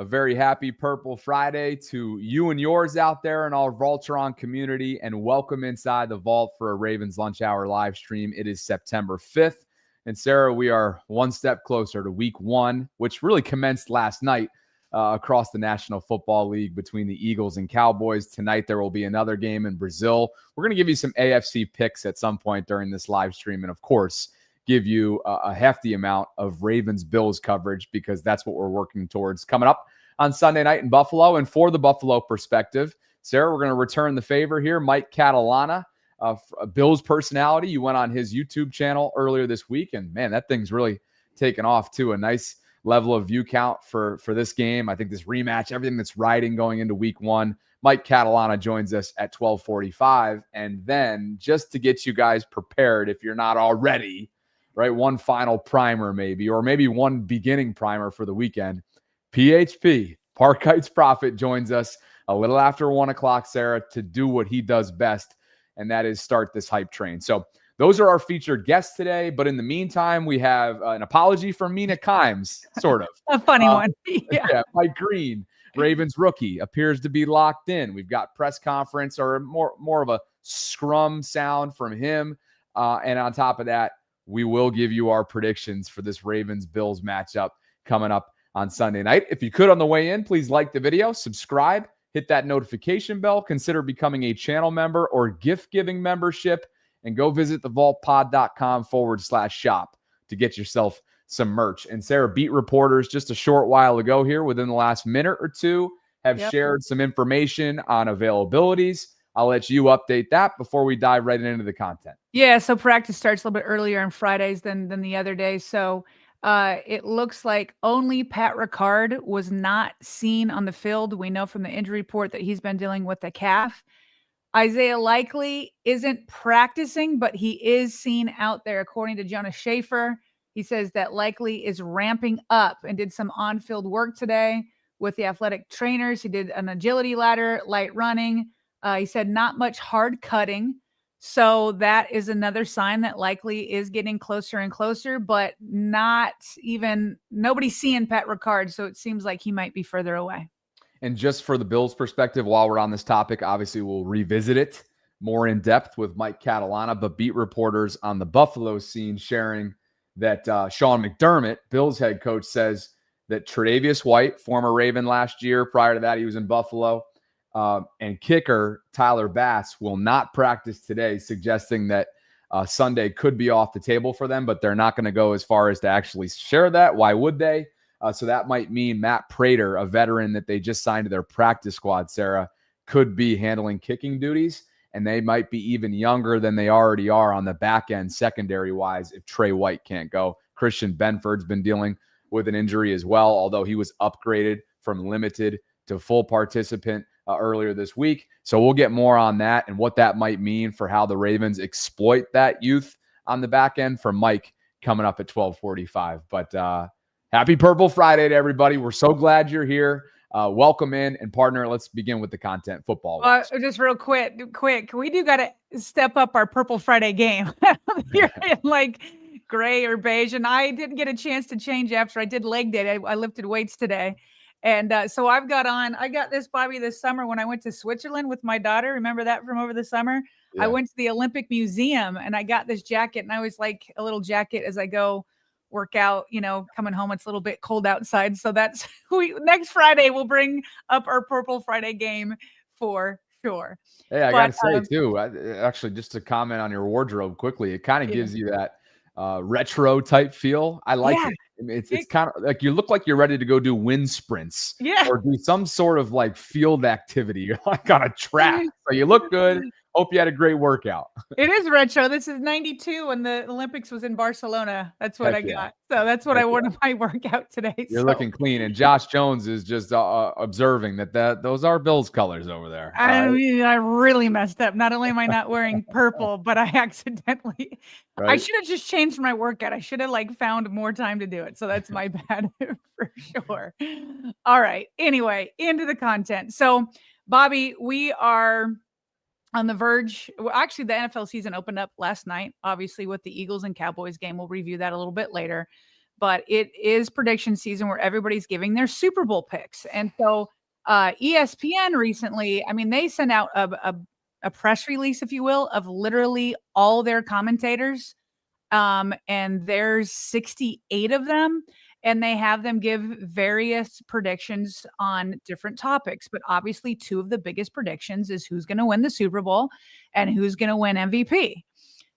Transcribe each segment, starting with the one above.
A very happy Purple Friday to you and yours out there in our Vaultron community, and welcome inside the vault for a Ravens Lunch Hour live stream. It is September 5th, and Sarah, we are one step closer to week one, which really commenced last night across the National Football League between the Eagles and Cowboys. Tonight, there will be another game in Brazil. We're going to give you some AFC picks at some point during this live stream, and of course, give you a hefty amount of Ravens-Bills coverage because that's what we're working towards coming up on Sunday night in Buffalo. And for the Buffalo perspective, Sarah, we're going to return the favor here. Mike Catalana, a Bills personality. You went on his YouTube channel earlier this week, and man, that thing's really taken off too. A nice level of view count for this game. I think this rematch, everything that's riding going into week one. Mike Catalana joins us at 12:45. And then just to get you guys prepared, if you're not already, right, one final primer maybe, or maybe one beginning primer for the weekend. PHP, Park Heights Prophet, joins us a little after 1 o'clock, Sarah, to do what he does best, and that is start this hype train. So those are our featured guests today. But in the meantime, we have an apology from Mina Kimes, sort of. A funny one. Yeah, Mike Green, Ravens rookie, appears to be locked in. We've got press conference or more of a scrum sound from him. And on top of that, we will give you our predictions for this Ravens-Bills matchup coming up on Sunday night. If you could on the way in, please like the video, subscribe, hit that notification bell, consider becoming a channel member or gift-giving membership, and go visit thevaultpod.com/shop to get yourself some merch. And Sarah, beat reporters just a short while ago here, within the last minute or two, have shared some information on availabilities. I'll let you update that before we dive right into the content. Yeah, so practice starts a little bit earlier on Fridays than the other days. So it looks like only Pat Ricard was not seen on the field. We know from the injury report that he's been dealing with the calf. Isaiah Likely isn't practicing, but he is seen out there. According to Jonas Schaefer, he says that Likely is ramping up and did some on-field work today with the athletic trainers. He did an agility ladder, light running. He said not much hard cutting. So that is another sign that Likely is getting closer and closer, but nobody's seeing Pat Ricard. So it seems like he might be further away. And just for the Bills perspective, while we're on this topic, obviously we'll revisit it more in depth with Mike Catalana, but beat reporters on the Buffalo scene sharing that Sean McDermott, Bills head coach, says that Tre'Davious White, former Raven last year, prior to that he was in Buffalo, and kicker Tyler Bass will not practice today, suggesting that Sunday could be off the table for them, but they're not going to go as far as to actually share that. Why would they? So that might mean Matt Prater, a veteran that they just signed to their practice squad, Sarah, could be handling kicking duties, and they might be even younger than they already are on the back end secondary-wise if Trey White can't go. Christian Benford's been dealing with an injury as well, although he was upgraded from limited to full participant earlier this week. So we'll get more on that and what that might mean for how the Ravens exploit that youth on the back end from Mike coming up at 12:45. But happy Purple Friday to everybody. We're so glad you're here. Welcome in, and partner, let's begin with the content football. Just real quick. We do got to step up our Purple Friday game. You're in like gray or beige, and I didn't get a chance to change after I did leg day. I lifted weights today. And so I got this, Bobby, this summer when I went to Switzerland with my daughter. Remember that from over the summer? Yeah. I went to the Olympic Museum and I got this jacket, and I always like a little jacket as I go work out, coming home. It's a little bit cold outside. So that's next Friday we'll bring up our Purple Friday game for sure. Hey, I got to say too, actually, just to comment on your wardrobe quickly, it kind of gives you that retro type feel. I like it. I mean, it's kind of like you look like you're ready to go do wind sprints or do some sort of like field activity. You're like on a track. So you look good. Hope you had a great workout. It is retro. This is 92 when the Olympics was in Barcelona. That's what I got. So that's what I wore to my workout today. You're looking clean. And Josh Jones is just observing that those are Bills colors over there. I mean, I really messed up. Not only am I not wearing purple, but I accidentally, I should have just changed my workout. I should have found more time to do it. So that's my bad for sure. All right. Anyway, into the content. So Bobby, we are on the verge. Well, actually, the NFL season opened up last night, obviously, with the Eagles and Cowboys game. We'll review that a little bit later. but it is prediction season where everybody's giving their Super Bowl picks. And so ESPN recently, I mean, they sent out a press release, if you will, of literally all their commentators. And there's 68 of them, and they have them give various predictions on different topics. But obviously, two of the biggest predictions is who's going to win the Super Bowl and who's going to win MVP.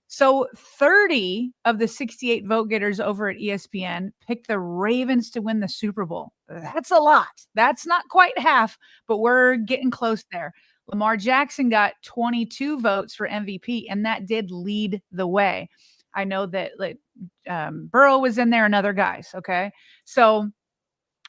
So 30 of the 68 vote getters over at ESPN picked the Ravens to win the Super Bowl. That's a lot. That's not quite half, but we're getting close there. Lamar Jackson got 22 votes for MVP, and that did lead the way. I know that Burrow was in there and other guys. Okay. So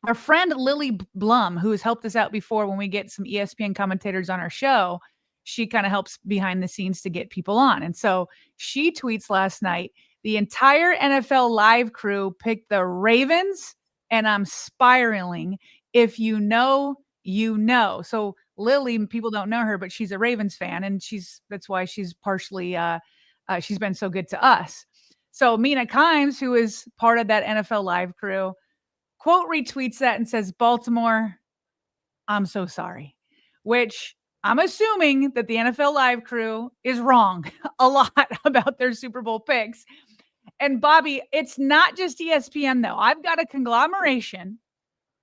our friend Lily Blum, who has helped us out before when we get some ESPN commentators on our show, she kind of helps behind the scenes to get people on. And so she tweets last night, the entire NFL live crew picked the Ravens, and I'm spiraling. If you know, you know. So Lily, people don't know her, but she's a Ravens fan, and that's why she's partially she's been so good to us. So Mina Kimes, who is part of that NFL live crew, quote retweets that and says, Baltimore, I'm so sorry, which I'm assuming that the NFL live crew is wrong a lot about their Super Bowl picks. And Bobby, it's not just ESPN though. I've got a conglomeration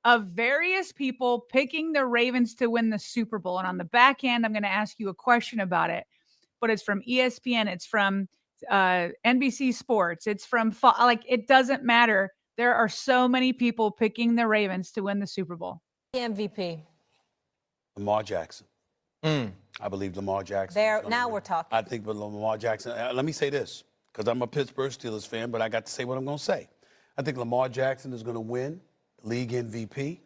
of various people picking the Ravens to win the Super Bowl. And on the back end, I'm going to ask you a question about it. But it's from ESPN, it's from NBC Sports, it's from it doesn't matter. There are so many people picking the Ravens to win the Super Bowl. MVP. Lamar Jackson. I believe Lamar Jackson. There, now we're talking. I think with Lamar Jackson, let me say this, because I'm a Pittsburgh Steelers fan, but I got to say what I'm going to say. I think Lamar Jackson is going to win the league MVP, and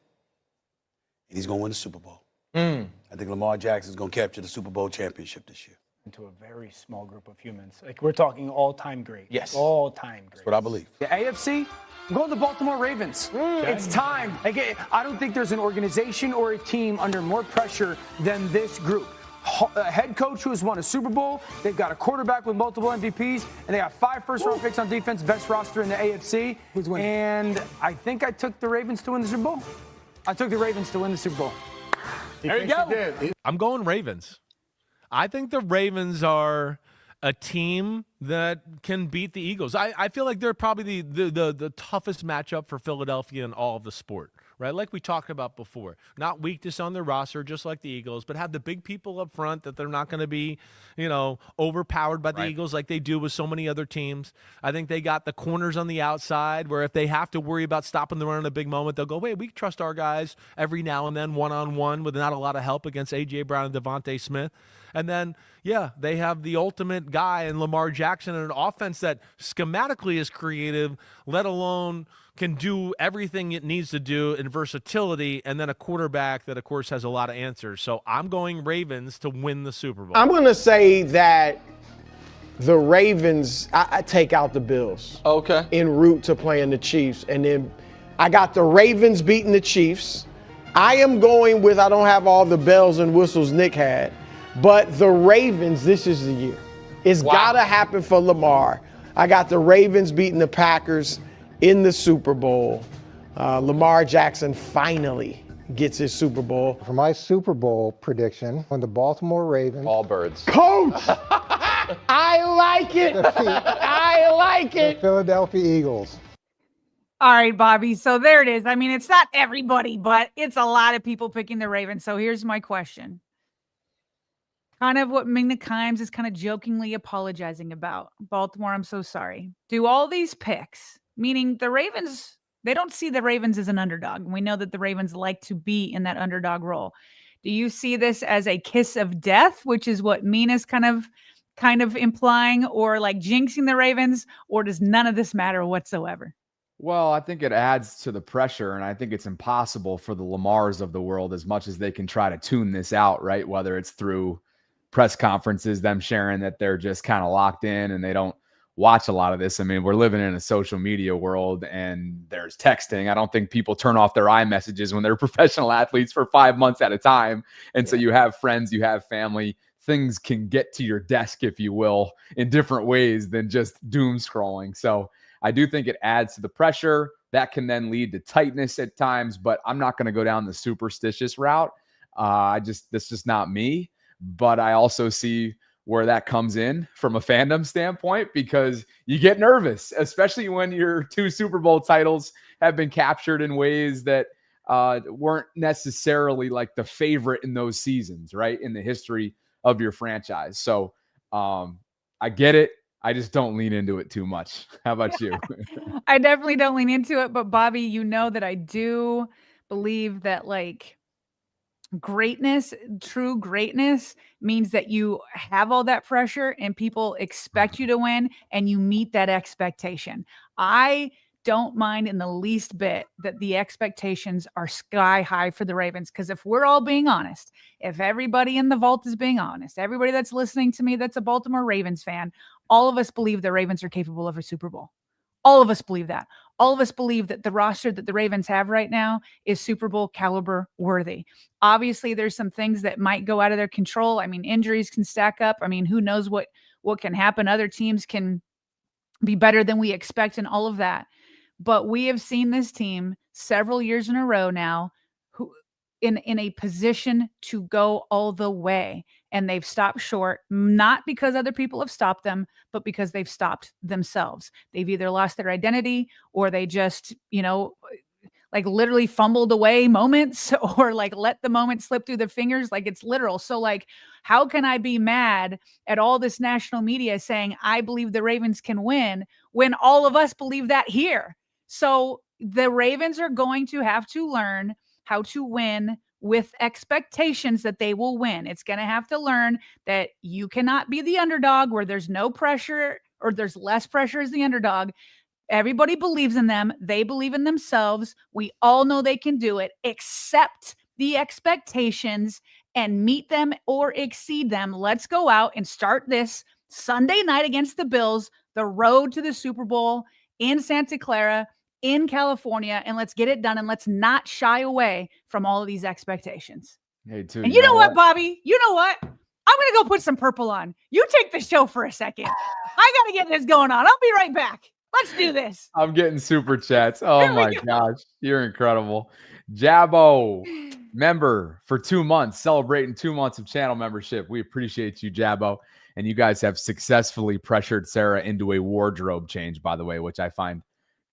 he's going to win the Super Bowl. I think Lamar Jackson is going to capture the Super Bowl championship this year. Into a very small group of humans. Like, we're talking all-time great. Yes. All-time great. That's what I believe. The AFC, I'm going to the Baltimore Ravens. It's time. Like, I don't think there's an organization or a team under more pressure than this group. A head coach who has won a Super Bowl. They've got a quarterback with multiple MVPs, and they got 5 first-round picks on defense, best roster in the AFC. Who's winning? And I think I took the Ravens to win the Super Bowl. I took the Ravens to win the Super Bowl. There you go. I'm going Ravens. I think the Ravens are a team that can beat the Eagles. I feel like they're probably the toughest matchup for Philadelphia in all of the sport, right? Like we talked about before. Not weakness on their roster, just like the Eagles, but have the big people up front that they're not going to be, overpowered by the Eagles like they do with so many other teams. I think they got the corners on the outside where if they have to worry about stopping the run in a big moment, they'll go, wait, we trust our guys every now and then one-on-one with not a lot of help against A.J. Brown and Devontae Smith. And then, they have the ultimate guy in Lamar Jackson and an offense that schematically is creative, let alone can do everything it needs to do in versatility, and then a quarterback that, of course, has a lot of answers. So I'm going Ravens to win the Super Bowl. I'm going to say that the Ravens, I take out the Bills. Okay. En route to playing the Chiefs. And then I got the Ravens beating the Chiefs. I am going with, I don't have all the bells and whistles Nick had, but the Ravens, this is the year. It's got to happen for Lamar. I got the Ravens beating the Packers in the Super Bowl. Lamar Jackson finally gets his Super Bowl. For my Super Bowl prediction, on the Baltimore Ravens. All birds. Coach! I like it! I like it! The Philadelphia Eagles. All right, Bobby. So there it is. I mean, it's not everybody, but it's a lot of people picking the Ravens. So here's my question. Kind of what Mina Kimes is kind of jokingly apologizing about. Baltimore, I'm so sorry. Do all these picks, meaning the Ravens, they don't see the Ravens as an underdog. We know that the Ravens like to be in that underdog role. Do you see this as a kiss of death, which is what Mina's kind of implying, or like jinxing the Ravens, or does none of this matter whatsoever? Well, I think it adds to the pressure, and I think it's impossible for the Lamars of the world, as much as they can try to tune this out, right? Whether it's through press conferences, them sharing that they're just kind of locked in and they don't watch a lot of this. I mean, we're living in a social media world and there's texting. I don't think people turn off their iMessages when they're professional athletes for 5 months at a time. And so you have friends, you have family, things can get to your desk, if you will, in different ways than just doom scrolling. So I do think it adds to the pressure. That can then lead to tightness at times, but I'm not going to go down the superstitious route. That's just not me. But I also see where that comes in from a fandom standpoint, because you get nervous, especially when your 2 Super Bowl titles have been captured in ways that weren't necessarily like the favorite in those seasons, right? In the history of your franchise. So I get it. I just don't lean into it too much. How about you? I definitely don't lean into it, but Bobby, you know that I do believe that like greatness, true greatness means that you have all that pressure and people expect you to win and you meet that expectation. I don't mind in the least bit that the expectations are sky high for the Ravens, because if we're all being honest, if everybody in the vault is being honest, everybody that's listening to me that's a Baltimore Ravens fan, all of us believe the Ravens are capable of a Super Bowl. All of us believe that. All of us believe that the roster that the Ravens have right now is Super Bowl caliber worthy. Obviously, there's some things that might go out of their control. I mean, injuries can stack up. I mean, who knows what can happen? Other teams can be better than we expect and all of that. But we have seen this team several years in a row now who in a position to go all the way. And they've stopped short, not because other people have stopped them, but because they've stopped themselves. They've either lost their identity or they just, like literally fumbled away moments or like let the moment slip through their fingers. Like it's literal. So like, how can I be mad at all this national media saying, I believe the Ravens can win when all of us believe that here? So the Ravens are going to have to learn how to win with expectations that they will win. It's going to have to learn that you cannot be the underdog where there's no pressure or there's less pressure as the underdog. Everybody believes in them. They believe in themselves. We all know they can do it. Accept the expectations and meet them or exceed them. Let's go out and start this Sunday night against the Bills, the road to the Super Bowl in Santa Clara, in California, and let's get it done. And let's not shy away from all of these expectations. Hey, too. And you know what, Bobby? You know what? I'm going to go put some purple on. You take the show for a second. I got to get this going on. I'll be right back. Let's do this. I'm getting super chats. Oh my gosh. You're incredible. Jabbo, member for 2 months, celebrating 2 months of channel membership. We appreciate you, Jabbo. And you guys have successfully pressured Sarah into a wardrobe change, by the way, which I find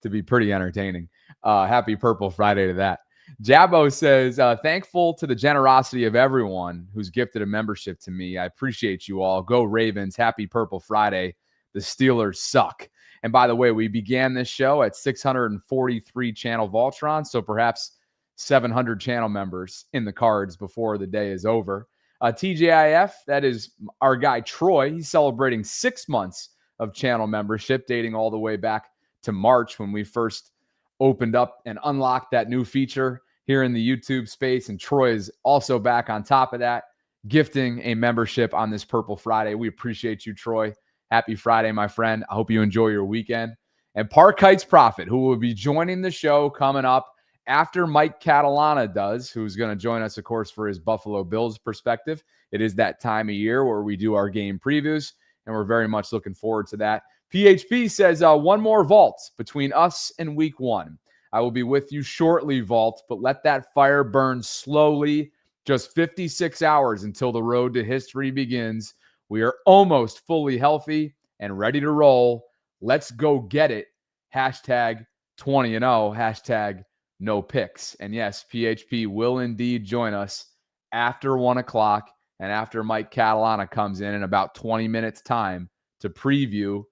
to be pretty entertaining. Happy Purple Friday to that. Jabbo says, thankful to the generosity of everyone who's gifted a membership to me. I appreciate you all. Go Ravens. Happy Purple Friday. The Steelers suck. And by the way, we began this show at 643 channel Voltron, so perhaps 700 channel members in the cards before the day is over. TGIF, that is our guy Troy. He's celebrating 6 months of channel membership, dating all the way back to March when we first opened up and unlocked that new feature here in the YouTube space. And Troy is also back on top of that, gifting a membership on this Purple Friday. We appreciate you, Troy. Happy Friday, my friend. I hope you enjoy your weekend. And Park Heights Prophet, who will be joining the show coming up after Mike Catalana does, who's going to join us, of course, for his Buffalo Bills perspective. It is that time of year where we do our game previews, and we're very much looking forward to that. PHP says, one more vault between us and week 1. I will be with you shortly, Vault, but let that fire burn slowly. Just 56 hours until the road to history begins. We are almost fully healthy and ready to roll. Let's go get it. Hashtag 20-0. Hashtag no picks. And yes, PHP will indeed join us after 1 o'clock and after Mike Catalana comes in about 20 minutes time to preview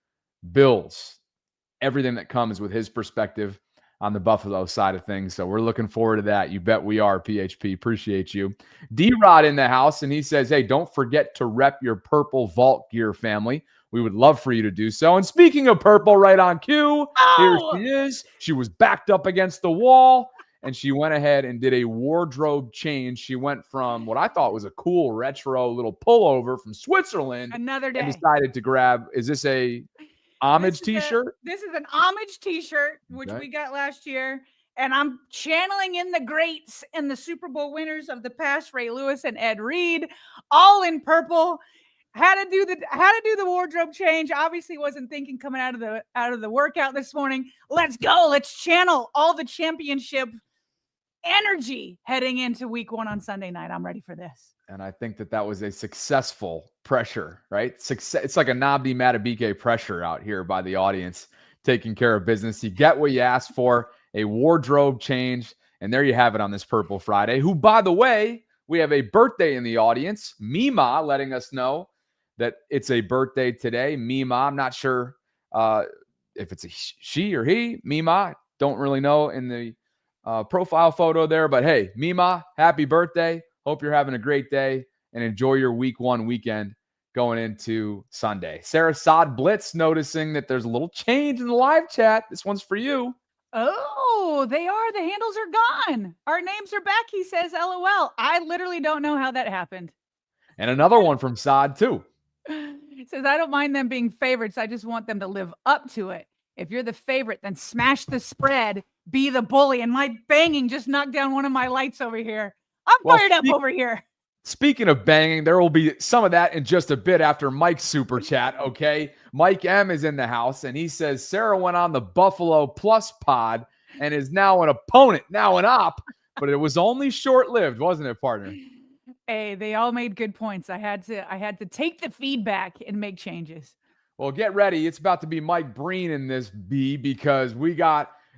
Bills, everything that comes with his perspective on the Buffalo side of things. So we're looking forward to that. You bet we are, PHP. Appreciate you. D-Rod in the house, and he says, hey, don't forget to rep your Purple Vault gear, family. We would love for you to do so. And speaking of purple, right on cue, here she is. She was backed up against the wall, and she went ahead and did a wardrobe change. She went from what I thought was a cool retro little pullover from Switzerland. Another day. And decided to grab, is this a homage t-shirt? This is an homage t-shirt, which we got last year. And I'm channeling in the greats and the Super Bowl winners of the past, Ray Lewis and Ed Reed, all in purple. Had to do the wardrobe change. Obviously wasn't thinking coming out of the workout this morning. Let's go. Let's channel all the championship energy heading into week 1 on Sunday night. I'm ready for this. And I think that was a successful pressure, right? It's like a Nabdi Matabike pressure out here by the audience, taking care of business. You get what you asked for, a wardrobe change. And there you have it on this Purple Friday, who, by the way, we have a birthday in the audience. Mima letting us know that it's a birthday today. Mima, I'm not sure if it's a she or he. Mima, don't really know in the profile photo there. But hey, Mima, happy birthday. Hope you're having a great day and enjoy your week 1 weekend going into Sunday. Sarah Sod Blitz noticing that there's a little change in the live chat. This one's for you. Oh, they are. The handles are gone. Our names are back, he says, LOL. I literally don't know how that happened. And another one from Sod, too. It says, I don't mind them being favorites. I just want them to live up to it. If you're the favorite, then smash the spread, be the bully. And my banging just knocked down one of my lights over here. I'm fired up over here. Speaking of banging, there will be some of that in just a bit after Mike's super chat, okay? Mike M is in the house, and he says Sarah went on the Buffalo Plus pod and is now an opponent, now an op, but it was only short-lived, wasn't it, partner? Hey, they all made good points. I had to take the feedback and make changes. Well, get ready. It's about to be Mike Breen in this B because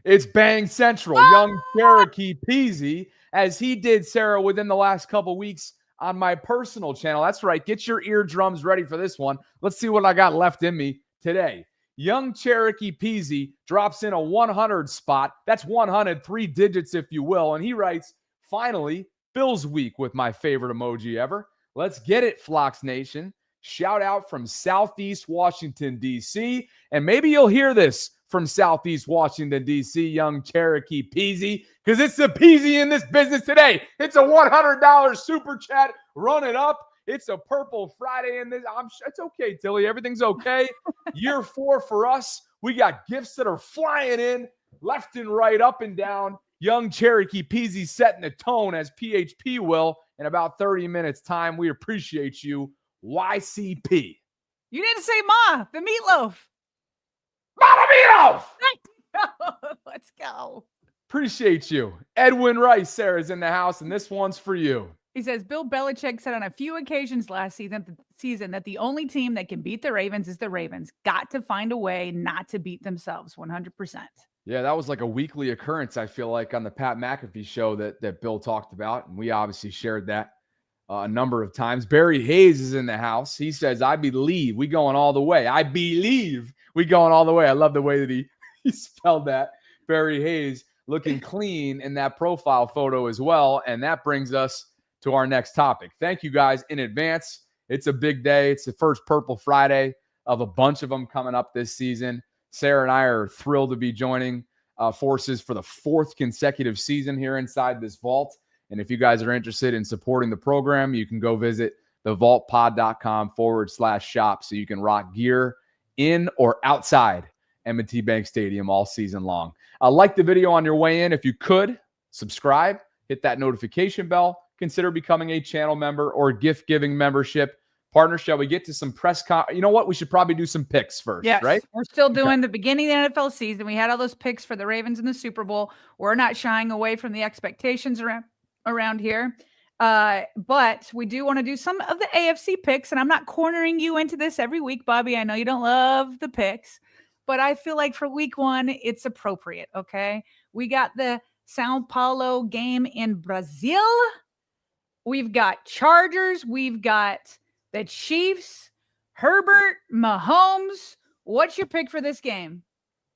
it's Bang Central. Young Cherokee Peasy, as he did Sarah within the last couple weeks on my personal channel. That's right. Get your eardrums ready for this one. Let's see what I got left in me today. Young Cherokee Peasy drops in a 100 spot. That's 100, 3 digits, if you will. And he writes, finally, Bills week with my favorite emoji ever. Let's get it, Flocks Nation. Shout out from Southeast Washington, D.C. And maybe you'll hear this from Southeast Washington, D.C., young Cherokee Peasy, because it's the Peasy in this business today. It's a $100 super chat. Run it up. It's a Purple Friday in this. It's okay, Tilly. Everything's okay. Year 4 for us. We got gifts that are flying in left and right, up and down. Young Cherokee Peasy setting the tone as PHP will in about 30 minutes time. We appreciate you, YCP. You didn't say Ma, the meatloaf. Meatloaf! Let's go. Appreciate you. Edwin Rice, Sarah's in the house, and this one's for you. He says, Bill Belichick said on a few occasions last season that the only team that can beat the Ravens is the Ravens. Got to find a way not to beat themselves, 100%. Yeah, that was like a weekly occurrence, I feel like, on the Pat McAfee show that Bill talked about, and we obviously shared that a number of times. Barry Hayes is in the house. He says, I believe we going all the way. I believe we going all the way. I love the way that he spelled that. Barry Hayes looking clean in that profile photo as well. And that brings us to our next topic. Thank you guys in advance. It's a big day. It's the first Purple Friday of a bunch of them coming up this season. Sarah and I are thrilled to be joining forces for the 4th consecutive season here inside this vault. And if you guys are interested in supporting the program, you can go visit thevaultpod.com/shop so you can rock gear in or outside M&T Bank Stadium all season long. Like the video on your way in. If you could, subscribe, hit that notification bell, consider becoming a channel member or gift-giving membership. Partner, shall we get to some press You know what? We should probably do some picks first, yes, right? We're still doing the beginning of the NFL season. We had all those picks for the Ravens in the Super Bowl. We're not shying away from the expectations around here. But we do want to do some of the AFC picks, and I'm not cornering you into this every week, Bobby. I know you don't love the picks, but I feel like for week 1, it's appropriate, okay? We got the Sao Paulo game in Brazil. We've got Chargers. We've got the Chiefs, Herbert, Mahomes. What's your pick for this game?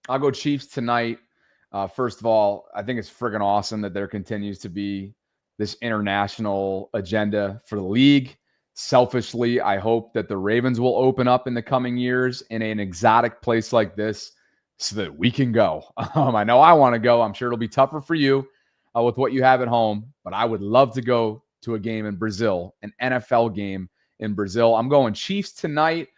I'll go Chiefs tonight. First of all, I think it's friggin' awesome that there continues to be this international agenda for the league. Selfishly, I hope that the Ravens will open up in the coming years in an exotic place like this so that we can go. I know I want to go. I'm sure it'll be tougher for you with what you have at home, but I would love to go to a game in Brazil, an NFL game in Brazil. I'm going Chiefs tonight.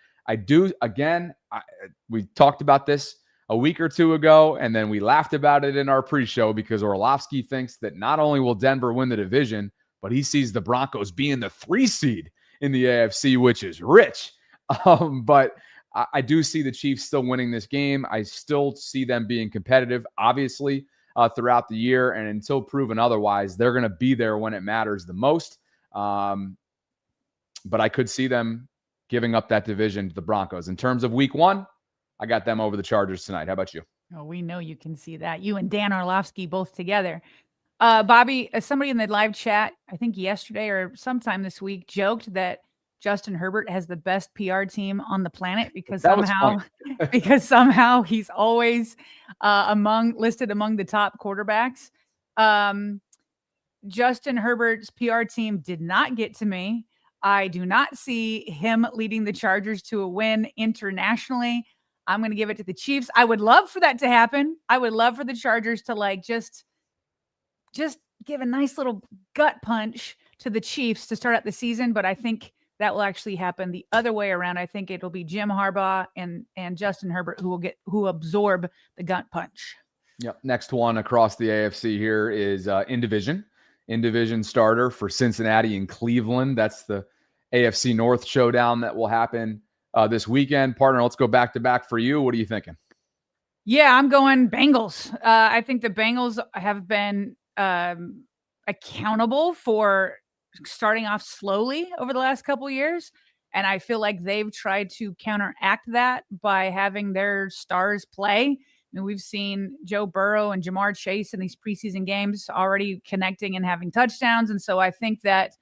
We talked about this a week or two ago, and then we laughed about it in our pre-show because Orlovsky thinks that not only will Denver win the division, but he sees the Broncos being the 3 seed in the AFC, which is rich. But I do see the Chiefs still winning this game. I still see them being competitive, obviously, throughout the year. And until proven otherwise, they're going to be there when it matters the most. But I could see them giving up that division to the Broncos. In terms of week 1, I got them over the Chargers tonight. How about you? Oh, we know you can see that. You and Dan Orlovsky both together. Bobby, somebody in the live chat, I think yesterday or sometime this week, joked that Justin Herbert has the best PR team on the planet because somehow he's always listed among the top quarterbacks. Justin Herbert's PR team did not get to me. I do not see him leading the Chargers to a win internationally. I'm going to give it to the Chiefs. I would love for that to happen. I would love for the Chargers to just give a nice little gut punch to the Chiefs to start out the season, but I think that will actually happen the other way around. I think it'll be Jim Harbaugh and Justin Herbert who absorb the gut punch. Yep. Next one across the AFC here is in division starter for Cincinnati and Cleveland. That's the AFC North showdown that will happen this weekend. Partner, let's go back to back for you. What are you thinking? Yeah, I'm going Bengals. I think the Bengals have been accountable for starting off slowly over the last couple of years. And I feel like they've tried to counteract that by having their stars play. I mean, we've seen Joe Burrow and Jamar Chase in these preseason games already connecting and having touchdowns. And so I think that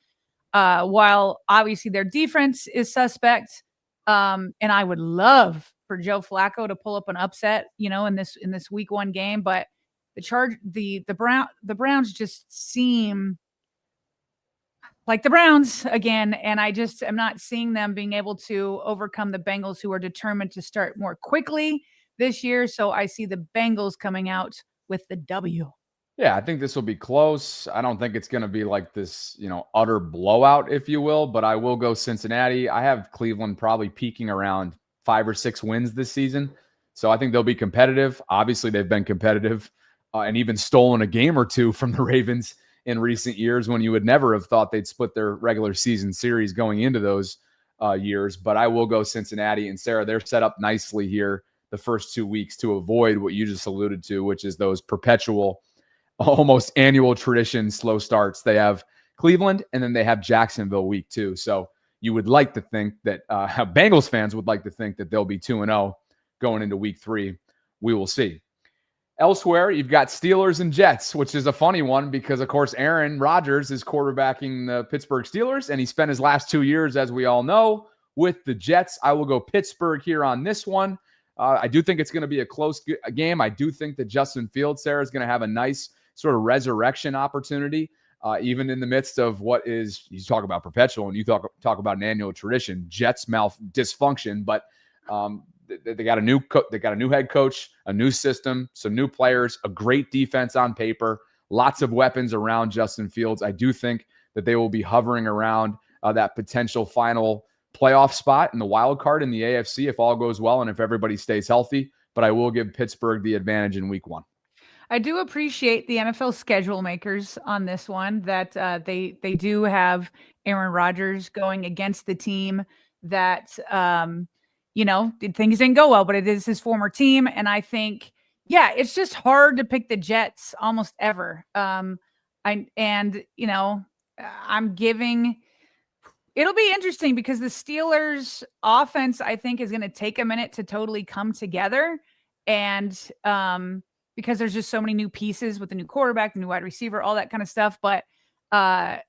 while obviously their defense is suspect, and I would love for Joe Flacco to pull up an upset, in this week 1 game, but the Browns just seem like the Browns again, and I just am not seeing them being able to overcome the Bengals, who are determined to start more quickly this year. So I see the Bengals coming out with the W. Yeah, I think this will be close. I don't think it's going to be like this, utter blowout, if you will, but I will go Cincinnati. I have Cleveland probably peaking around 5 or 6 wins this season. So I think they'll be competitive. Obviously, they've been competitive and even stolen a game or 2 from the Ravens in recent years when you would never have thought they'd split their regular season series going into those years. But I will go Cincinnati. And Sarah, they're set up nicely here the first 2 weeks to avoid what you just alluded to, which is those perpetual, almost annual tradition slow starts. They have Cleveland and then they have Jacksonville week 2. So you would like to think that Bengals fans would like to think that they'll be 2-0 going into week 3. We will see. Elsewhere, you've got Steelers and Jets, which is a funny one because, of course, Aaron Rodgers is quarterbacking the Pittsburgh Steelers, and he spent his last 2 years, as we all know, with the Jets. I will go Pittsburgh here on this one. I do think it's going to be a close game. I do think that Justin Fields, Sarah, is going to have a nice sort of resurrection opportunity, even in the midst of what is, you talk about perpetual and you talk about an annual tradition, Jets dysfunction, but they got a new head coach, a new system, some new players, a great defense on paper, lots of weapons around Justin Fields. I do think that they will be hovering around that potential final playoff spot in the wild card in the AFC if all goes well and if everybody stays healthy. But I will give Pittsburgh the advantage in week 1. I do appreciate the NFL schedule makers on this one, that they do have Aaron Rodgers going against the team that things didn't go well, but it is his former team. And I think, it's just hard to pick the Jets almost ever. It'll be interesting because the Steelers offense, I think, is going to take a minute to totally come together. And because there's just so many new pieces with the new quarterback, the new wide receiver, all that kind of stuff. But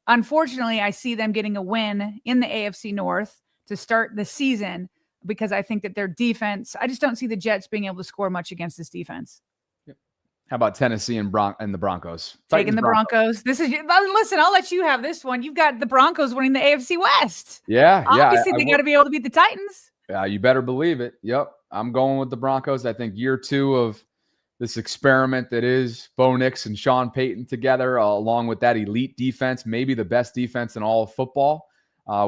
unfortunately, I see them getting a win in the AFC North to start the season, because I think that their defense, I just don't see the Jets being able to score much against this defense. How about Tennessee and the Broncos? Taking the Broncos. Listen, I'll let you have this one. You've got the Broncos winning the AFC West. Yeah. Obviously, they got to be able to beat the Titans. Yeah, you better believe it. Yep. I'm going with the Broncos. I think year 2 of this experiment that is Bo Nix and Sean Payton together, along with that elite defense, maybe the best defense in all of football,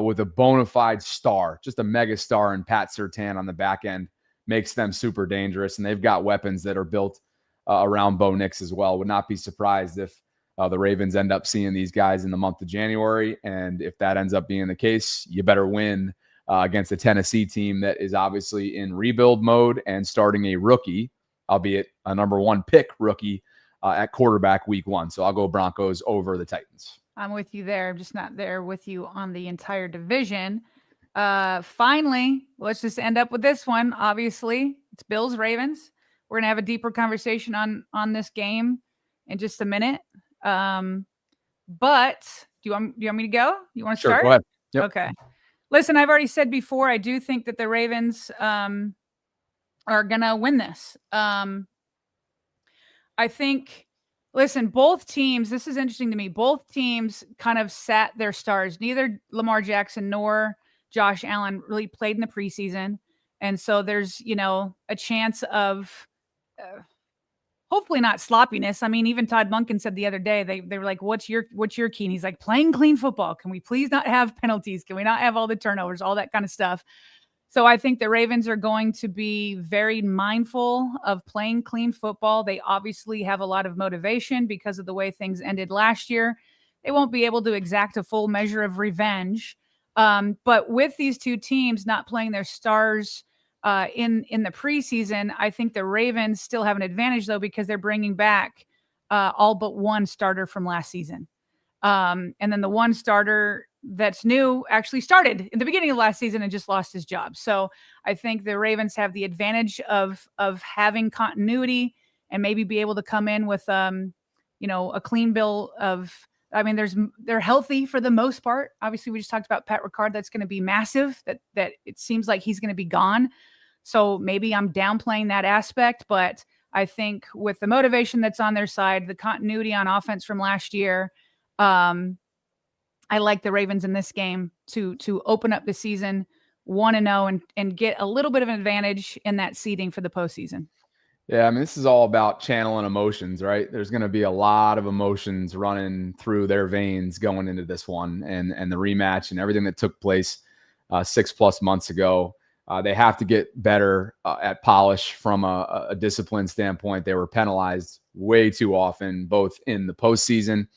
with a bona fide star, just a mega star in Pat Surtain on the back end, makes them super dangerous. And they've got weapons that are built around Bo Nix as well. Would not be surprised if the Ravens end up seeing these guys in the month of January. And if that ends up being the case, you better win against a Tennessee team that is obviously in rebuild mode and starting a rookie, albeit a number 1 pick rookie at quarterback week 1. So I'll go Broncos over the Titans. I'm with you there. I'm just not there with you on the entire division. Finally, let's just end up with this one. Obviously, it's Bills Ravens. We're gonna have a deeper conversation on this game in just a minute. But do you want me to go? You want to Sure, start? go ahead. Yep. Okay. Listen, I've already said before, I do think that the Ravens are gonna win this. I think. Listen, both teams, this is interesting to me. Both teams kind of sat their stars. Neither Lamar Jackson nor Josh Allen really played in the preseason. And so there's, a chance of hopefully not sloppiness. I mean, even Todd Monken said the other day, they were like, what's your key? And he's like, playing clean football. Can we please not have penalties? Can we not have all the turnovers, all that kind of stuff? So I think the Ravens are going to be very mindful of playing clean football. They obviously have a lot of motivation because of the way things ended last year. They won't be able to exact a full measure of revenge. But with these two teams not playing their stars in the preseason, I think the Ravens still have an advantage, though, because they're bringing back all but one starter from last season. And then the one starter that's new actually started in the beginning of last season and just lost his job. So I think the Ravens have the advantage of having continuity and maybe be able to come in with, a clean bill of, they're healthy for the most part. Obviously, we just talked about Pat Ricard. That's going to be massive, that it seems like he's going to be gone. So maybe I'm downplaying that aspect, but I think with the motivation that's on their side, the continuity on offense from last year, I like the Ravens in this game to open up the season 1-0 and get a little bit of an advantage in that seeding for the postseason. Yeah, I mean, this is all about channeling emotions, right? There's going to be a lot of emotions running through their veins going into this one and the rematch and everything that took place 6+ months ago. They have to get better at polish from a discipline standpoint. They were penalized way too often, both in the postseason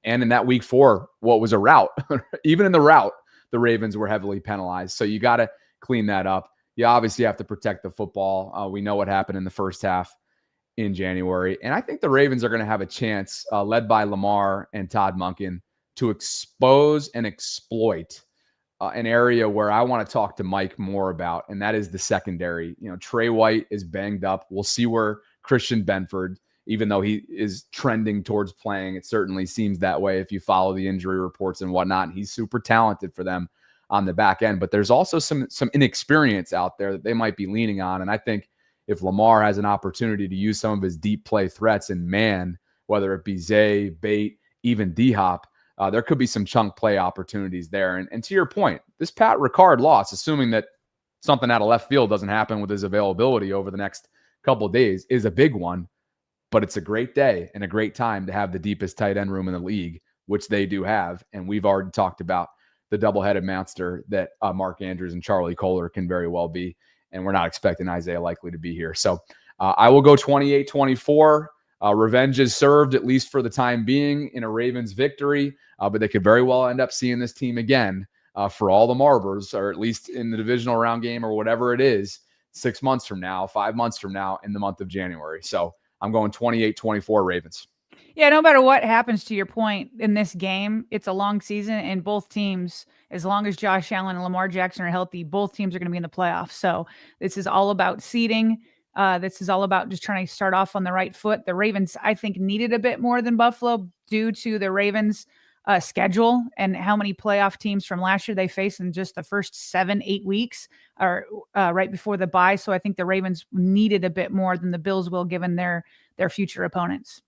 and in that week 4, what was a rout. Even in the rout, the Ravens were heavily penalized. So you got to clean that up. You obviously have to protect the football. We know what happened in the first half in January. And I think the Ravens are going to have a chance, led by Lamar and Todd Monken, to expose and exploit an area where I want to talk to Mike more about, and that is the secondary. Trey White is banged up. We'll see where Christian Benford, even though he is trending towards playing, it certainly seems that way if you follow the injury reports and whatnot. He's super talented for them on the back end, but there's also some inexperience out there that they might be leaning on. And I think if Lamar has an opportunity to use some of his deep play threats and man, whether it be Zay, Bate, even D-Hop, there could be some chunk play opportunities there. And to your point, this Pat Ricard loss, assuming that something out of left field doesn't happen with his availability over the next couple of days, is a big one. But it's a great day and a great time to have the deepest tight end room in the league, which they do have. And we've already talked about the double-headed monster that Mark Andrews and Charlie Kohler can very well be. And we're not expecting Isaiah Likely to be here. So I will go 28-24. Revenge is served, at least for the time being, in a Ravens victory. But they could very well end up seeing this team again for all the Marbers, or at least in the divisional round game or whatever it is, 6 months from now, 5 months from now in the month of January. So I'm going 28-24 Ravens. Yeah, no matter what happens, to your point, in this game, it's a long season, and both teams, as long as Josh Allen and Lamar Jackson are healthy, both teams are going to be in the playoffs. So this is all about seeding. This is all about just trying to start off on the right foot. The Ravens, I think, needed a bit more than Buffalo due to the Ravens' schedule and how many playoff teams from last year they faced in just the first 7-8 weeks or right before the bye. So I think the Ravens needed a bit more than the Bills will, given their future opponents.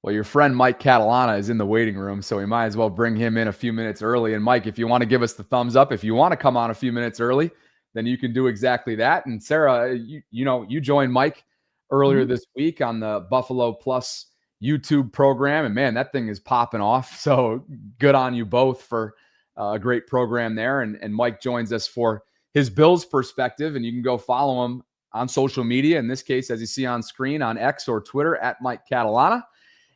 Well, your friend Mike Catalana is in the waiting room, so we might as well bring him in a few minutes early. And Mike, if you want to give us the thumbs up, if you want to come on a few minutes early, then you can do exactly that. And Sarah, you joined Mike earlier this week on the Buffalo Plus YouTube program, and man, that thing is popping off. So good on you both for a great program there. And Mike joins us for his Bills perspective, and you can go follow him on social media. In this case, as you see on screen, on X or Twitter, at Mike Catalana.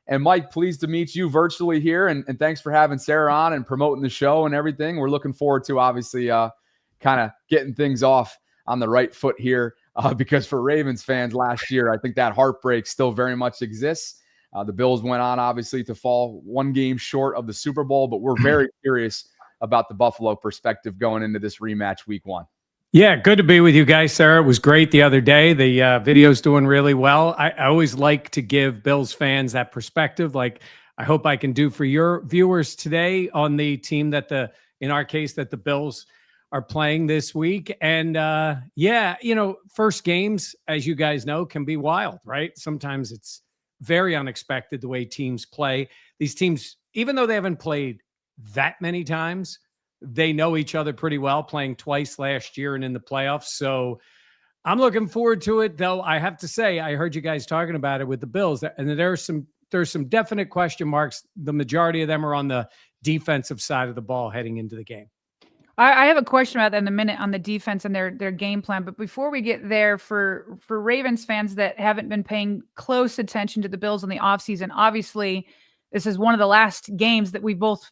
And Mike, pleased to meet you virtually here. And thanks for having Sarah on and promoting the show and everything. We're looking forward to obviously kind of getting things off on the right foot here because for Ravens fans last year, I think that heartbreak still very much exists. The Bills went on obviously to fall one game short of the Super Bowl, but we're very curious about the Buffalo perspective going into this rematch week 1. Yeah, good to be with you guys, Sarah. It was great the other day. The video's doing really well. I always like to give Bills fans that perspective. Like, I hope I can do for your viewers today on the team that in our case, that the Bills are playing this week. And yeah, first games, as you guys know, can be wild, right? Sometimes it's very unexpected the way teams play. These teams, even though they haven't played that many times, they know each other pretty well, playing twice last year and in the playoffs. So I'm looking forward to it, though. I have to say, I heard you guys talking about it with the Bills, and there's some definite question marks. The majority of them are on the defensive side of the ball heading into the game. I have a question about that in a minute on the defense and their game plan. But before we get there, for Ravens fans that haven't been paying close attention to the Bills in the offseason, obviously this is one of the last games that we both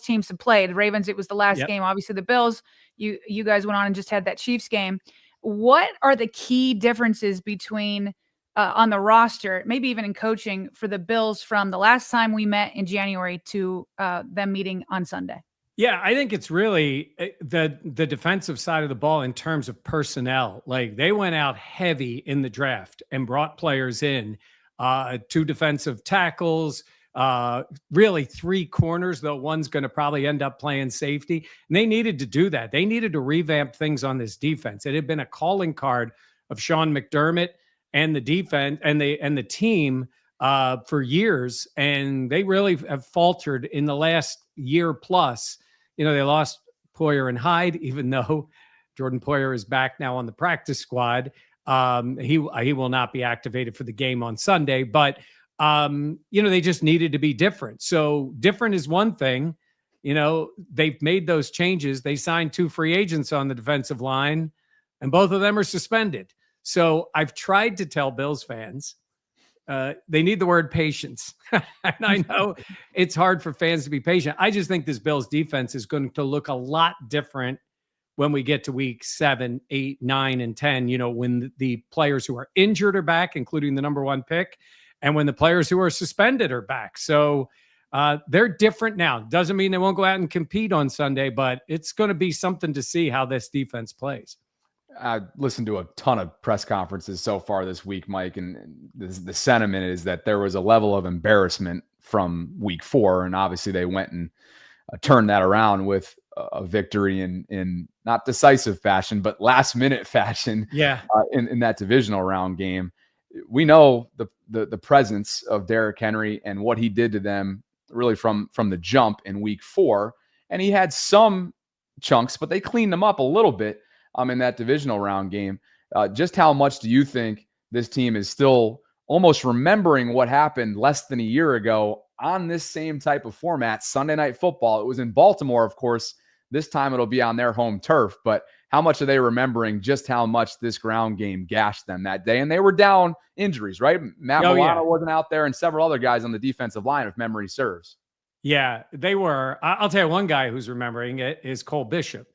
teams have played. The Ravens, it was the last game. Obviously, the Bills, you guys went on and just had that Chiefs game. What are the key differences between on the roster, maybe even in coaching, for the Bills from the last time we met in January to them meeting on Sunday? Yeah, I think it's really the defensive side of the ball in terms of personnel. Like, they went out heavy in the draft and brought players in, 2 defensive tackles, really 3 corners, though one's going to probably end up playing safety. And they needed to do that. They needed to revamp things on this defense. It had been a calling card of Sean McDermott and the defense and the team for years. And they really have faltered in the last year plus. They lost Poyer and Hyde, even though Jordan Poyer is back now on the practice squad. He will not be activated for the game on Sunday, but they just needed to be different. So different is one thing. They've made those changes. They signed 2 free agents on the defensive line, and both of them are suspended. So I've tried to tell Bills fans they need the word patience. And I know it's hard for fans to be patient. I just think this Bills defense is going to look a lot different when we get to week 7, 8, 9, and 10, when the players who are injured are back, including the number 1 pick, and when the players who are suspended are back. So they're different now. Doesn't mean they won't go out and compete on Sunday, but it's going to be something to see how this defense plays. I listened to a ton of press conferences so far this week, Mike, and the sentiment is that there was a level of embarrassment from week 4, and obviously they went and turned that around with a victory in not decisive fashion, but last-minute fashion. Yeah, in that divisional round game. We know the presence of Derrick Henry and what he did to them really from the jump in week 4, and he had some chunks, but they cleaned them up a little bit. In that divisional round game. Just how much do you think this team is still almost remembering what happened less than a year ago on this same type of format, Sunday Night Football? It was in Baltimore, of course. This time it'll be on their home turf. But how much are they remembering just how much this ground game gashed them that day? And they were down injuries, right? Matt Milano wasn't out there, and several other guys on the defensive line, if memory serves. Yeah, they were. I'll tell you one guy who's remembering it is Cole Bishop.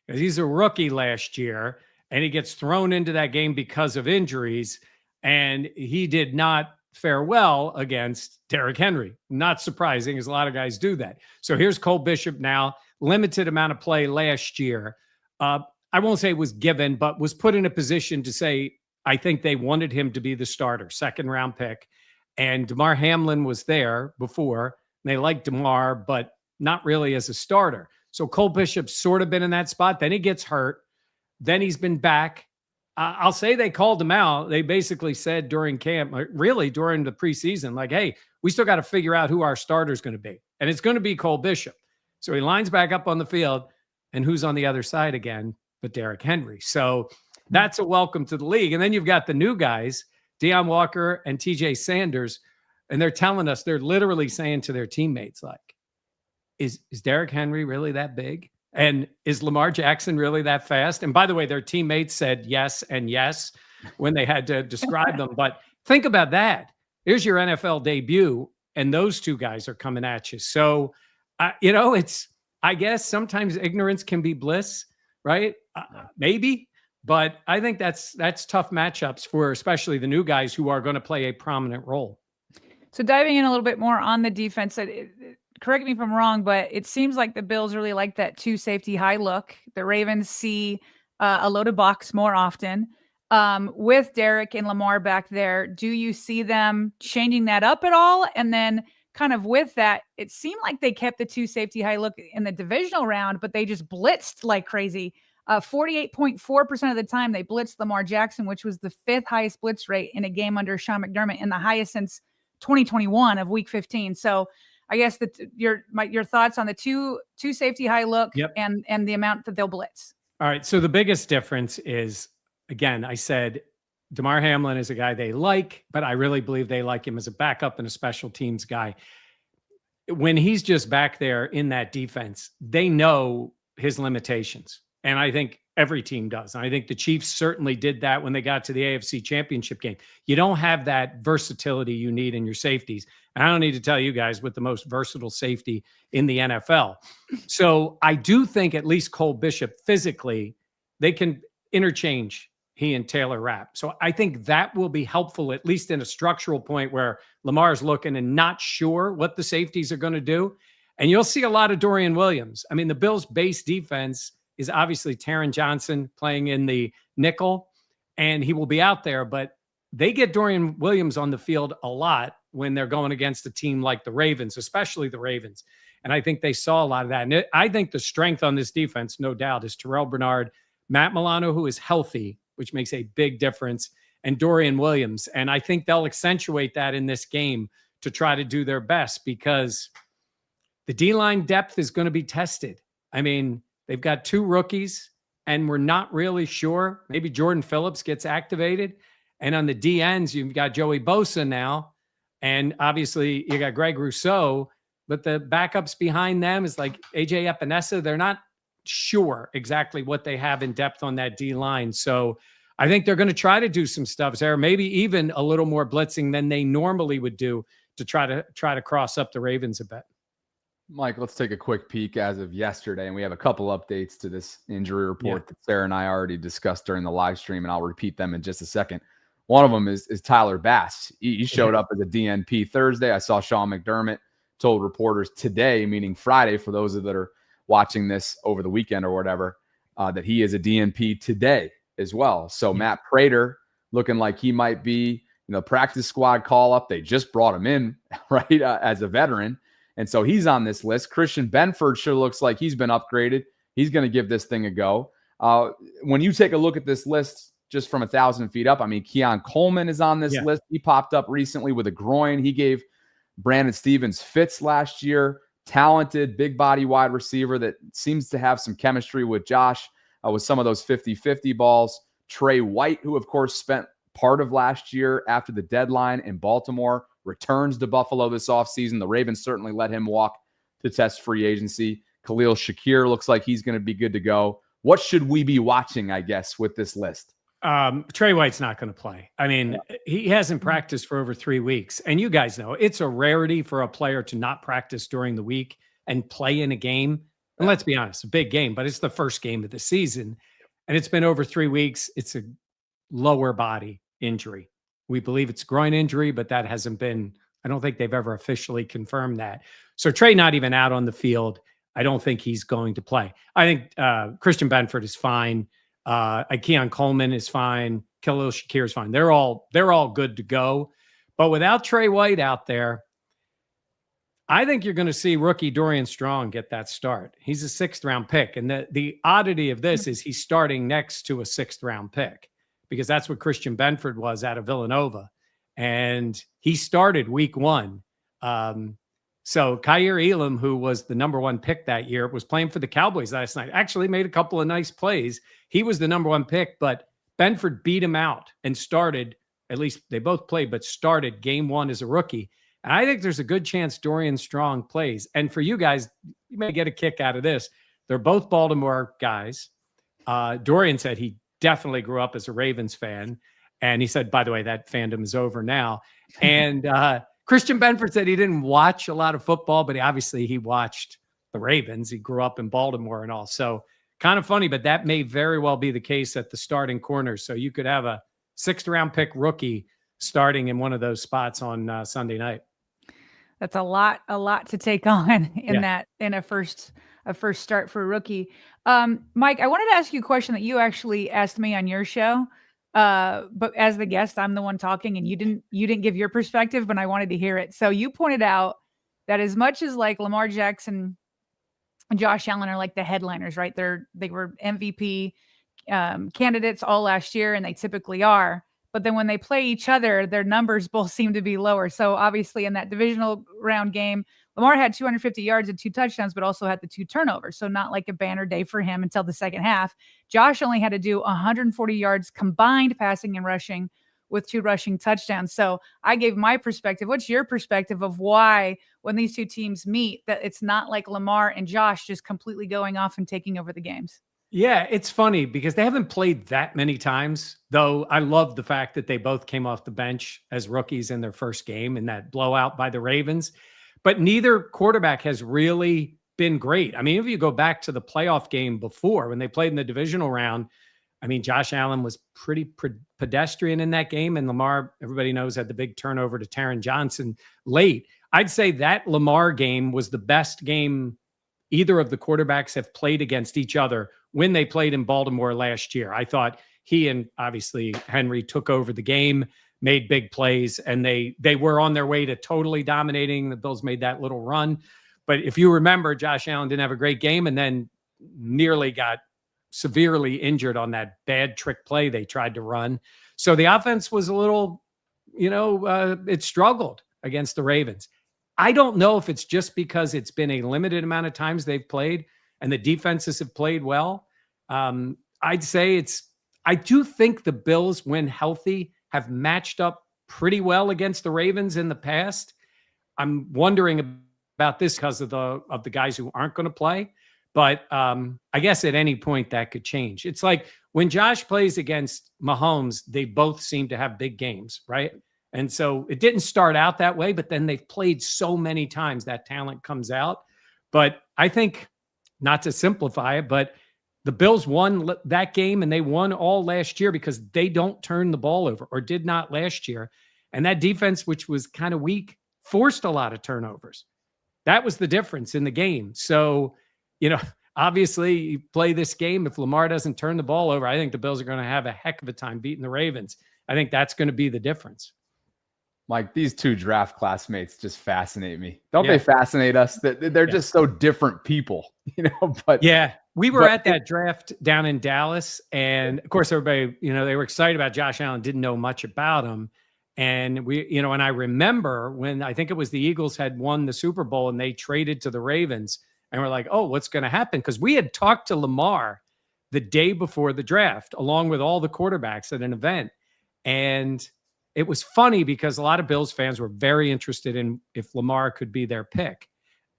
He's a rookie last year, and he gets thrown into that game because of injuries, and he did not fare well against Derrick Henry. Not surprising, as a lot of guys do that. So here's Cole Bishop now, limited amount of play last year. I won't say it was given, but was put in a position to say, I think they wanted him to be the starter, 2nd-round pick, and DeMar Hamlin was there before. They liked DeMar, but not really as a starter. So Cole Bishop's sort of been in that spot. Then he gets hurt. Then he's been back. I'll say they called him out. They basically said during camp, really during the preseason, like, hey, we still got to figure out who our starter is going to be. And it's going to be Cole Bishop. So he lines back up on the field. And who's on the other side again but Derrick Henry? So that's a welcome to the league. And then you've got the new guys, Deion Walker and TJ Sanders. And they're telling us, they're literally saying to their teammates, like, Is Derrick Henry really that big? And is Lamar Jackson really that fast? And by the way, their teammates said yes and yes when they had to describe them. But think about that. Here's your NFL debut, and those two guys are coming at you. So, I guess sometimes ignorance can be bliss, right? Maybe, but I think that's tough matchups for especially the new guys who are going to play a prominent role. So diving in a little bit more on the defense, correct me if I'm wrong, but it seems like the Bills really like that 2 safety high look. The Ravens see a loaded box more often. With Derek and Lamar back there, do you see them changing that up at all? And then kind of with that, it seemed like they kept the 2 safety high look in the divisional round, but they just blitzed like crazy. 48.4% of the time they blitzed Lamar Jackson, which was the 5th highest blitz rate in a game under Sean McDermott and the highest since 2021 of week 15. So I guess that your thoughts on the two safety high look and the amount that they'll blitz. All right. So the biggest difference is, again, I said Damar Hamlin is a guy they like, but I really believe they like him as a backup and a special teams guy. When he's just back there in that defense, they know his limitations. And I think every team does. And I think the Chiefs certainly did that when they got to the AFC Championship game. You don't have that versatility you need in your safeties. And I don't need to tell you guys with the most versatile safety in the NFL. So I do think at least Cole Bishop physically, they can interchange he and Taylor Rapp. So I think that will be helpful, at least in a structural point where Lamar's looking and not sure what the safeties are going to do. And you'll see a lot of Dorian Williams. I mean, the Bills' base defense is obviously Taron Johnson playing in the nickel, and he will be out there, but they get Dorian Williams on the field a lot when they're going against a team like the Ravens, especially the Ravens. And I think they saw a lot of that. And I think the strength on this defense, no doubt, is Terrell Bernard, Matt Milano, who is healthy, which makes a big difference, and Dorian Williams. And I think they'll accentuate that in this game to try to do their best because the D-line depth is going to be tested. I mean, they've got 2 rookies, and we're not really sure. Maybe Jordan Phillips gets activated. And on the D ends, you've got Joey Bosa now. And obviously, you got Greg Rousseau. But the backups behind them is like A.J. Epinesa. They're not sure exactly what they have in depth on that D-line. So I think they're going to try to do some stuff there, maybe even a little more blitzing than they normally would do to try to cross up the Ravens a bit. Mike, let's take a quick peek as of yesterday, and we have a couple updates to this injury report that Sarah and I already discussed during the live stream, and I'll repeat them in just a second. One of them is Tyler Bass. He showed up as a DNP Thursday. I saw Sean McDermott told reporters today, meaning Friday, for those that are watching this over the weekend or whatever, that he is a DNP today as well. So Matt Prater looking like he might be, practice squad call up. They just brought him in, right, as a veteran. And so he's on this list. Christian Benford sure looks like he's been upgraded. He's going to give this thing a go. When you take a look at this list just from 1,000 feet up, I mean, Keon Coleman is on this list. He popped up recently with a groin. He gave Brandon Stevens fits last year. Talented, big body wide receiver that seems to have some chemistry with Josh with some of those 50-50 balls. Trey White, who, of course, spent part of last year after the deadline in Baltimore, returns to Buffalo this offseason. The Ravens certainly let him walk to test free agency. Khalil Shakir looks like he's going to be good to go. What should we be watching, I guess, with this list? Trey White's not going to play. I mean, he hasn't practiced for over 3 weeks. And you guys know it's a rarity for a player to not practice during the week and play in a game. And let's be honest, a big game, but it's the first game of the season. And it's been over 3 weeks. It's a lower body injury. We believe it's a groin injury, but that hasn't been, I don't think they've ever officially confirmed that. So Trey not even out on the field. I don't think he's going to play. I think Christian Benford is fine. Keon Coleman is fine. Khalil Shakir is fine. They're all good to go. But without Trey White out there, I think you're going to see rookie Dorian Strong get that start. He's a 6th round pick. And the oddity of this is he's starting next to a 6th round pick because that's what Christian Benford was out of Villanova. And he started week 1. So Kaiir Elam, who was the number 1 pick that year, was playing for the Cowboys last night. Actually made a couple of nice plays. He was the number 1 pick, but Benford beat him out and started, at least they both played, but started game 1 as a rookie. And I think there's a good chance Dorian Strong plays. And for you guys, you may get a kick out of this. They're both Baltimore guys. Dorian said he definitely grew up as a Ravens fan. And he said, by the way, that fandom is over now. And Christian Benford said he didn't watch a lot of football, but he watched the Ravens. He grew up in Baltimore and all. So kind of funny, but that may very well be the case at the starting corners. So you could have a 6th-round pick rookie starting in one of those spots on Sunday night. That's a lot to take on in a first start for a rookie. Mike, I wanted to ask you a question that you actually asked me on your show. But as the guest, I'm the one talking, and you didn't give your perspective, but I wanted to hear it. So you pointed out that as much as like Lamar Jackson and Josh Allen are like the headliners, right? They were MVP candidates all last year, and they typically are. But then when they play each other, their numbers both seem to be lower. So obviously in that divisional round game, Lamar had 250 yards and 2 touchdowns, but also had the 2 turnovers. So not like a banner day for him until the second half. Josh only had to do 140 yards combined passing and rushing with 2 rushing touchdowns. So I gave my perspective. What's your perspective of why, when these two teams meet, that it's not like Lamar and Josh just completely going off and taking over the games? Yeah, it's funny because they haven't played that many times, though I love the fact that they both came off the bench as rookies in their first game in that blowout by the Ravens. But neither quarterback has really been great. I mean, if you go back to the playoff game before when they played in the divisional round, I mean, Josh Allen was pretty pedestrian in that game. And Lamar, everybody knows, had the big turnover to Taron Johnson late. I'd say that Lamar game was the best game either of the quarterbacks have played against each other when they played in Baltimore last year. I thought he and obviously Henry took over the game, made big plays, and they were on their way to totally dominating. The Bills made that little run. But if you remember, Josh Allen didn't have a great game and then nearly got severely injured on that bad trick play they tried to run. So the offense was a little, it struggled against the Ravens. I don't know if it's just because it's been a limited amount of times they've played and the defenses have played well. I'd say I do think the Bills, when healthy, have matched up pretty well against the Ravens in the past. I'm wondering about this because of the guys who aren't going to play. But I guess at any point that could change. It's like when Josh plays against Mahomes, they both seem to have big games, right? And so it didn't start out that way, but then they've played so many times that talent comes out. But I think, not to simplify it, but the Bills won that game and they won all last year because they don't turn the ball over, or did not last year. And that defense, which was kind of weak, forced a lot of turnovers. That was the difference in the game. So, obviously you play this game. If Lamar doesn't turn the ball over, I think the Bills are going to have a heck of a time beating the Ravens. I think that's going to be the difference. Mike, these two draft classmates just fascinate me. Don't they fascinate us? They're just so different people, but yeah, we were at that draft down in Dallas. And of course, everybody, they were excited about Josh Allen, didn't know much about him. And and I remember when I think it was the Eagles had won the Super Bowl and they traded to the Ravens, and we're like, oh, what's going to happen? Because we had talked to Lamar the day before the draft, along with all the quarterbacks at an event. And it was funny because a lot of Bills fans were very interested in if Lamar could be their pick.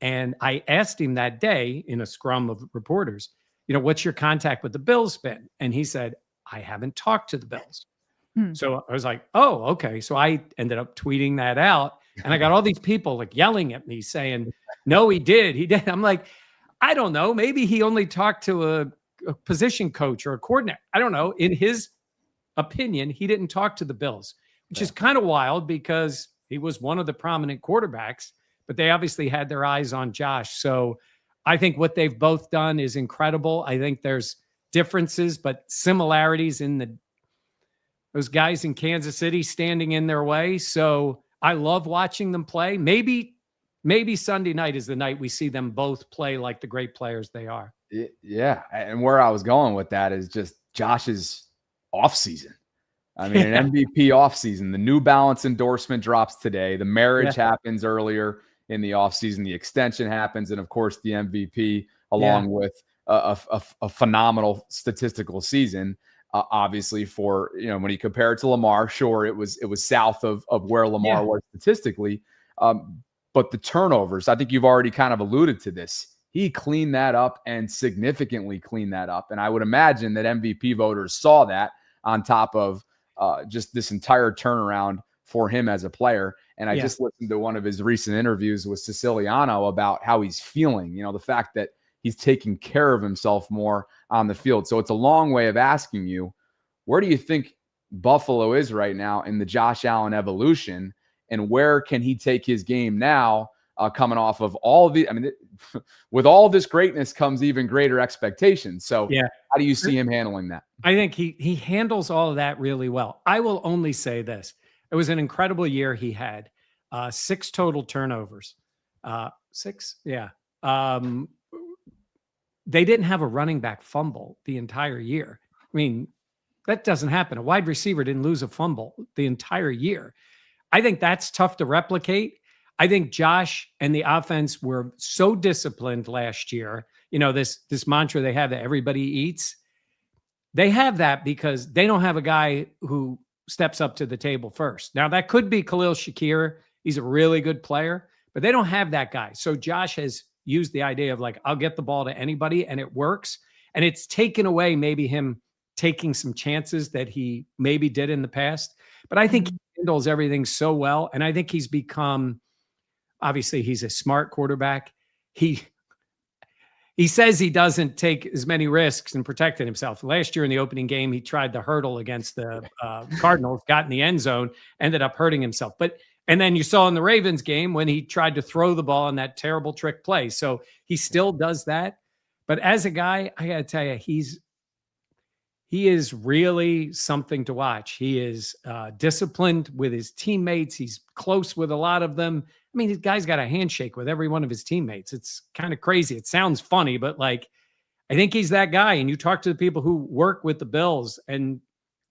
And I asked him that day in a scrum of reporters, what's your contact with the Bills been? And he said, I haven't talked to the Bills. So I was like, oh, okay. So I ended up tweeting that out. And I got all these people like yelling at me saying, no, he did. He did. I'm like, I don't know. Maybe he only talked to a position coach or a coordinator. I don't know. In his opinion, he didn't talk to the Bills, which is kind of wild because he was one of the prominent quarterbacks, but they obviously had their eyes on Josh. So I think what they've both done is incredible. I think there's differences, but similarities in those guys in Kansas City standing in their way. So I love watching them play. Maybe Sunday night is the night we see them both play like the great players they are. Yeah. And where I was going with that is just Josh's offseason. I mean, an MVP offseason. The New Balance endorsement drops today. The marriage happens earlier in the offseason. The extension happens. And, of course, the MVP along with a phenomenal statistical season. Obviously, for when you compare it to Lamar, sure, it was south of where Lamar was statistically. But the turnovers, I think you've already kind of alluded to this. He cleaned that up and significantly cleaned that up. And I would imagine that MVP voters saw that on top of just this entire turnaround for him as a player. And I just listened to one of his recent interviews with Siciliano about how he's feeling, the fact that he's taking care of himself more on the field. So it's a long way of asking you, where do you think Buffalo is right now in the Josh Allen evolution, and where can he take his game now, coming off of all the, with all this greatness comes even greater expectations. So how do you see him handling that? I think he handles all of that really well. I will only say this. It was an incredible year he had. 6 total turnovers. 6? Yeah. They didn't have a running back fumble the entire year. That doesn't happen. A wide receiver didn't lose a fumble the entire year. I think that's tough to replicate. I think Josh and the offense were so disciplined last year. This mantra they have that everybody eats. They have that because they don't have a guy who steps up to the table first. Now, that could be Khalil Shakir. He's a really good player, but they don't have that guy. So Josh has used the idea of I'll get the ball to anybody, and it works. And it's taken away maybe him taking some chances that he maybe did in the past. But I think he handles everything so well. And I think he's become, obviously, he's a smart quarterback. He says he doesn't take as many risks in protecting himself. Last year in the opening game, he tried the hurdle against the Cardinals, got in the end zone, ended up hurting himself. And then you saw in the Ravens game when he tried to throw the ball on that terrible trick play. So he still does that. But as a guy, I got to tell you, he is really something to watch. He is disciplined with his teammates. He's close with a lot of them. This guy's got a handshake with every one of his teammates. It's kind of crazy. It sounds funny, but I think he's that guy. And you talk to the people who work with the Bills and,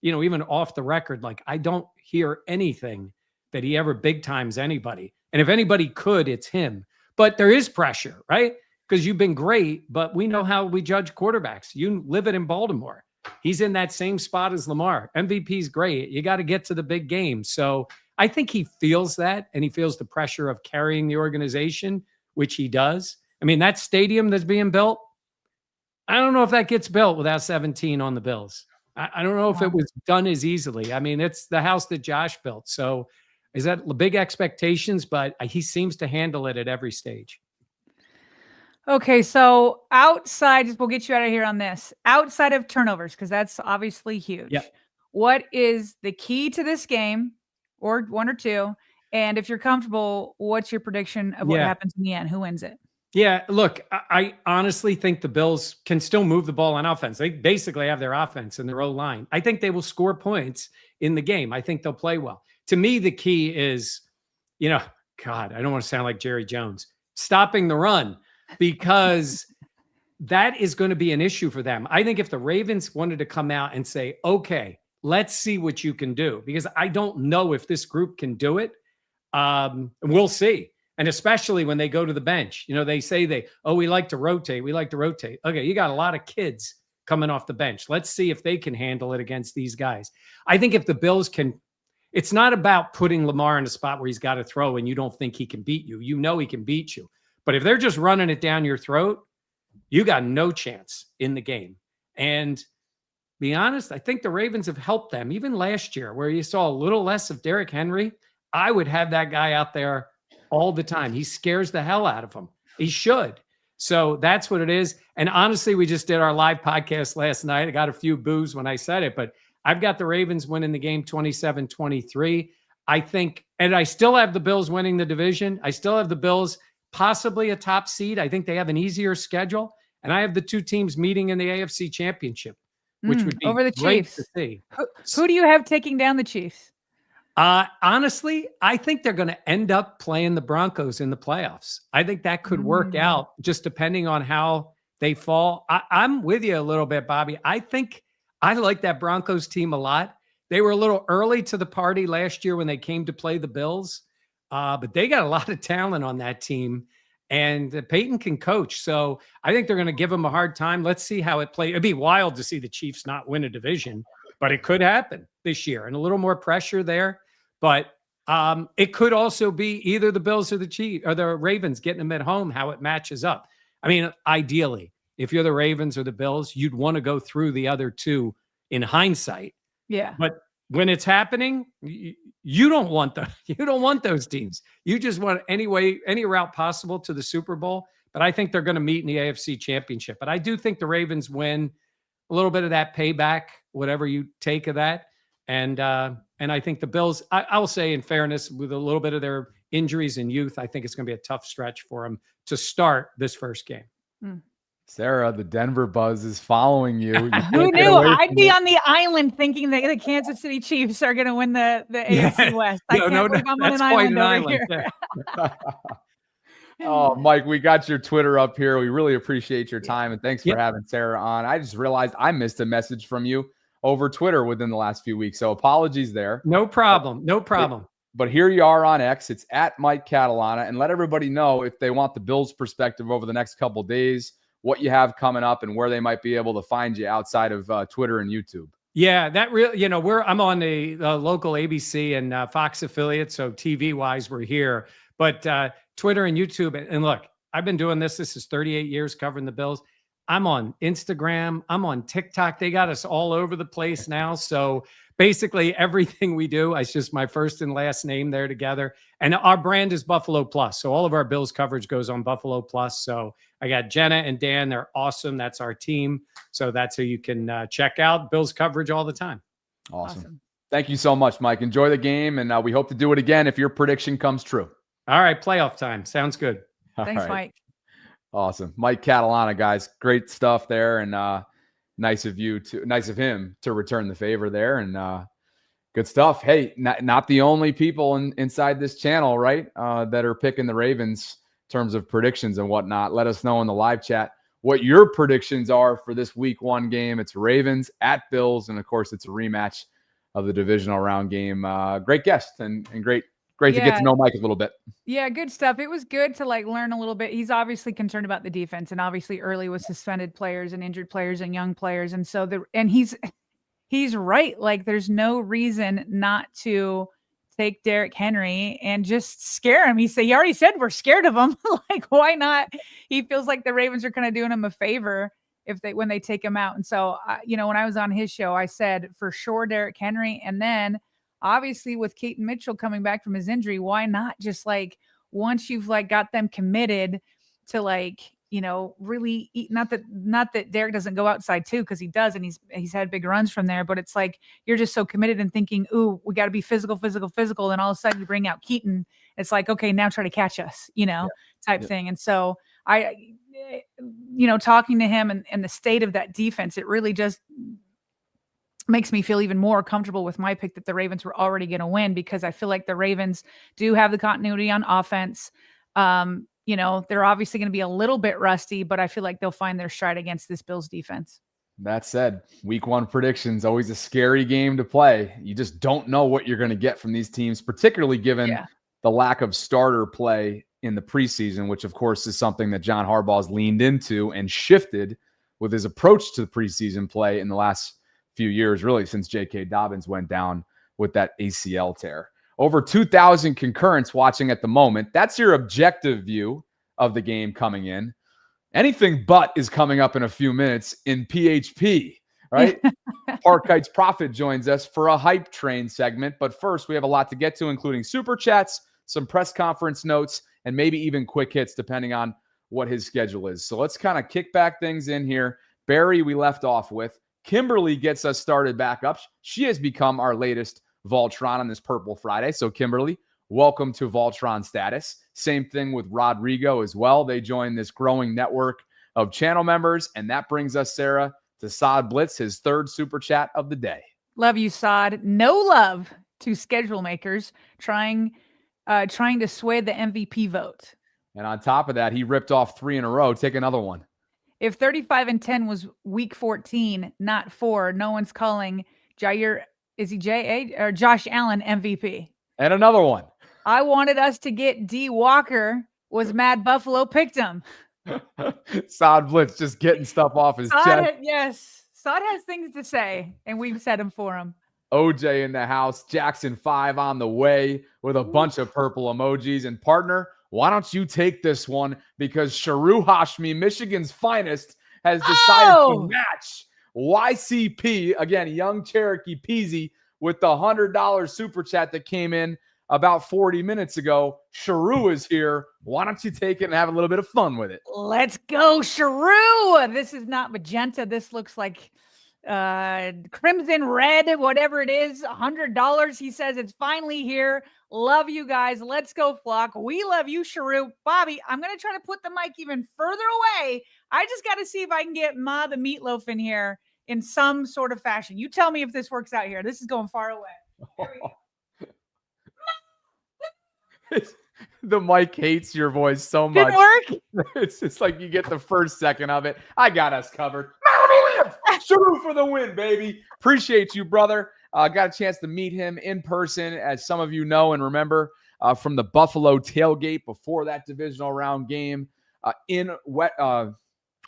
even off the record, I don't hear anything that he ever big times anybody. And if anybody could, it's him. But there is pressure, right? Because you've been great, but we know how we judge quarterbacks. You live it in Baltimore. He's in that same spot as Lamar. MVP's great. You got to get to the big game. So I think he feels that, and he feels the pressure of carrying the organization, which he does. That stadium that's being built, I don't know if that gets built without 17 on the Bills. I don't know if it was done as easily. It's the house that Josh built. So is that big expectations, but he seems to handle it at every stage. Okay, so we'll get you out of here on this. Outside of turnovers, because that's obviously huge. Yep. What is the key to this game, or one or two? And if you're comfortable, what's your prediction of what happens in the end? Who wins it? Yeah, look, I honestly think the Bills can still move the ball on offense. They basically have their offense and their O-line. I think they will score points in the game. I think they'll play well. To me, the key is, God, I don't want to sound like Jerry Jones, stopping the run, because that is going to be an issue for them. I think if the Ravens wanted to come out and say, okay, let's see what you can do, because I don't know if this group can do it. We'll see. And especially when they go to the bench, they say we like to rotate. We like to rotate. Okay, you got a lot of kids coming off the bench. Let's see if they can handle it against these guys. I think if the Bills can, it's not about putting Lamar in a spot where he's got to throw and you don't think he can beat you. He can beat you. But if they're just running it down your throat, you got no chance in the game. And be honest, I think the Ravens have helped them. Even last year, where you saw a little less of Derrick Henry, I would have that guy out there all the time. He scares the hell out of them. He should. So that's what it is. And honestly, we just did our live podcast last night. I got a few boos when I said it, but I've got the Ravens winning the game 27-23. I think, and I still have the Bills winning the division. I still have the Bills possibly a top seed. I think they have an easier schedule. And I have the two teams meeting in the AFC Championship, which would be over the great Chiefs. to see. Who do you have taking down the Chiefs? Honestly, I think they're going to end up playing the Broncos in the playoffs. I think that could work out just depending on how they fall. I'm with you a little bit, Bobby. I think I like that Broncos team a lot. They were a little early to the party last year when they came to play the Bills, but they got a lot of talent on that team, and Peyton can coach. So I think they're going to give them a hard time. Let's see how it plays. It'd be wild to see the Chiefs not win a division, but it could happen this year, and a little more pressure there. But it could also be either the Bills or the Chiefs or the Ravens getting them at home, how it matches up. Ideally, if you're the Ravens or the Bills, you'd want to go through the other two in hindsight. Yeah. But when it's happening, you don't want those teams. You just want any route possible to the Super Bowl. But I think they're going to meet in the AFC Championship. But I do think the Ravens win, a little bit of that payback, whatever you take of that. And I think the Bills, I will say in fairness, with a little bit of their injuries and youth, I think it's going to be a tough stretch for them to start this first game. Sarah, the Denver buzz is following you. Who knew? I'd be on the island thinking that the Kansas City Chiefs are going to win the AFC West. I can't believe I'm on an island over here. Yeah. Oh, Mike, we got your Twitter up here. We really appreciate your time, and thanks for having Sarah on. I just realized I missed a message from you over Twitter within the last few weeks, so apologies there. No problem. No problem. But here you are on X. It's at Mike Catalana, and let everybody know if they want the Bills' perspective over the next couple days, what you have coming up, and where they might be able to find you outside of Twitter and YouTube. Yeah, that really, I'm on the local ABC and Fox affiliate, so TV-wise, we're here. But Twitter and YouTube, and look, I've been doing this. This is 38 years covering the Bills. I'm on Instagram. I'm on TikTok. They got us all over the place now. So basically everything we do, it's just my first and last name there together. And our brand is Buffalo Plus. So all of our Bills coverage goes on Buffalo Plus. So I got Jenna and Dan. They're awesome. That's our team. So that's who you can check out. Bills coverage all the time. Awesome. Thank you so much, Mike. Enjoy the game. And we hope to do it again if your prediction comes true. All right. Playoff time. Sounds good. Thanks, Mike. Awesome. Mike Catalana, guys. Great stuff there. And nice of him to return the favor there. And good stuff. Hey, not the only people inside this channel, right? That are picking the Ravens in terms of predictions and whatnot. Let us know in the live chat what your predictions are for this week 1 game. It's Ravens at Bills. And of course, it's a rematch of the divisional round game. Great guest and great to get to know Mike a little bit. Yeah, good stuff. It was good to learn a little bit. He's obviously concerned about the defense, and obviously early with suspended players and injured players and young players. And so he's right. There's no reason not to take Derrick Henry and just scare him. He already said we're scared of him. Why not? He feels like the Ravens are kind of doing him a favor when they take him out. And so, when I was on his show, I said for sure Derrick Henry, and then obviously with Keaton Mitchell coming back from his injury, why not just once you've got them committed to really eat, not that Derrick doesn't go outside too, because he does, and he's had big runs from there, but it's you're just so committed and thinking, ooh, we got to be physical, and all of a sudden you bring out Keaton, it's okay, now try to catch us, type thing. And so I talking to him and the state of that defense, it really just makes me feel even more comfortable with my pick that the Ravens were already going to win, because I feel like the Ravens do have the continuity on offense. They're obviously going to be a little bit rusty, but I feel like they'll find their stride against this Bills defense. That said, week 1 predictions, always a scary game to play. You just don't know what you're going to get from these teams, particularly given the lack of starter play in the preseason, which of course is something that John Harbaugh's leaned into and shifted with his approach to the preseason play in the last few years, really since J.K. Dobbins went down with that ACL tear. Over 2,000 concurrents watching at the moment. That's your objective view of the game coming in. Anything but is coming up in a few minutes in PHP, right? Park Heights Prophet joins us for a hype train segment. But first, we have a lot to get to, including super chats, some press conference notes, and maybe even quick hits, depending on what his schedule is. So let's kind of kick back things in here. Barry, we left off with. Kimberly gets us started back up. She has become our latest Voltron on this Purple Friday. So Kimberly, welcome to Voltron status. Same thing with Rodrigo as well. They join this growing network of channel members. And that brings us, Sarah, to Saad Blitz, his 3rd super chat of the day. Love you, Saad. No love to schedule makers trying to sway the MVP vote. And on top of that, he ripped off 3 in a row. Take another one. If 35-10 was week 14, not 4, no one's calling Jair, is he J.A. or Josh Allen MVP? And another one. I wanted us to get D. Walker. Was Mad Buffalo picked him? Saad Blitz just getting stuff off his chest. Yes. Saad has things to say, and we've said them for him. OJ in the house. Jackson 5 on the way with a bunch of purple emojis. And partner, why don't you take this one? Because Sharu Hashmi, Michigan's finest, has decided to match YCP, again, young Cherokee Peasy, with the $100 super chat that came in about 40 minutes ago. Sharu is here. Why don't you take it and have a little bit of fun with it? Let's go, Sharu. This is not magenta. This looks like crimson red, whatever it is. $100. He says it's finally here. Love you guys. Let's go, flock. We love you, Sharu. Bobby, I'm going to try to put the mic even further away. I just got to see if I can get Ma the meatloaf in here in some sort of fashion. You tell me if this works out here. This is going far away. Here we go. The mic hates your voice so much. Didn't work? It's just like you get the first second of it. I got us covered. Sharu for the win, baby. Appreciate you, brother. Got a chance to meet him in person, as some of you know and remember, from the Buffalo tailgate before that divisional round game in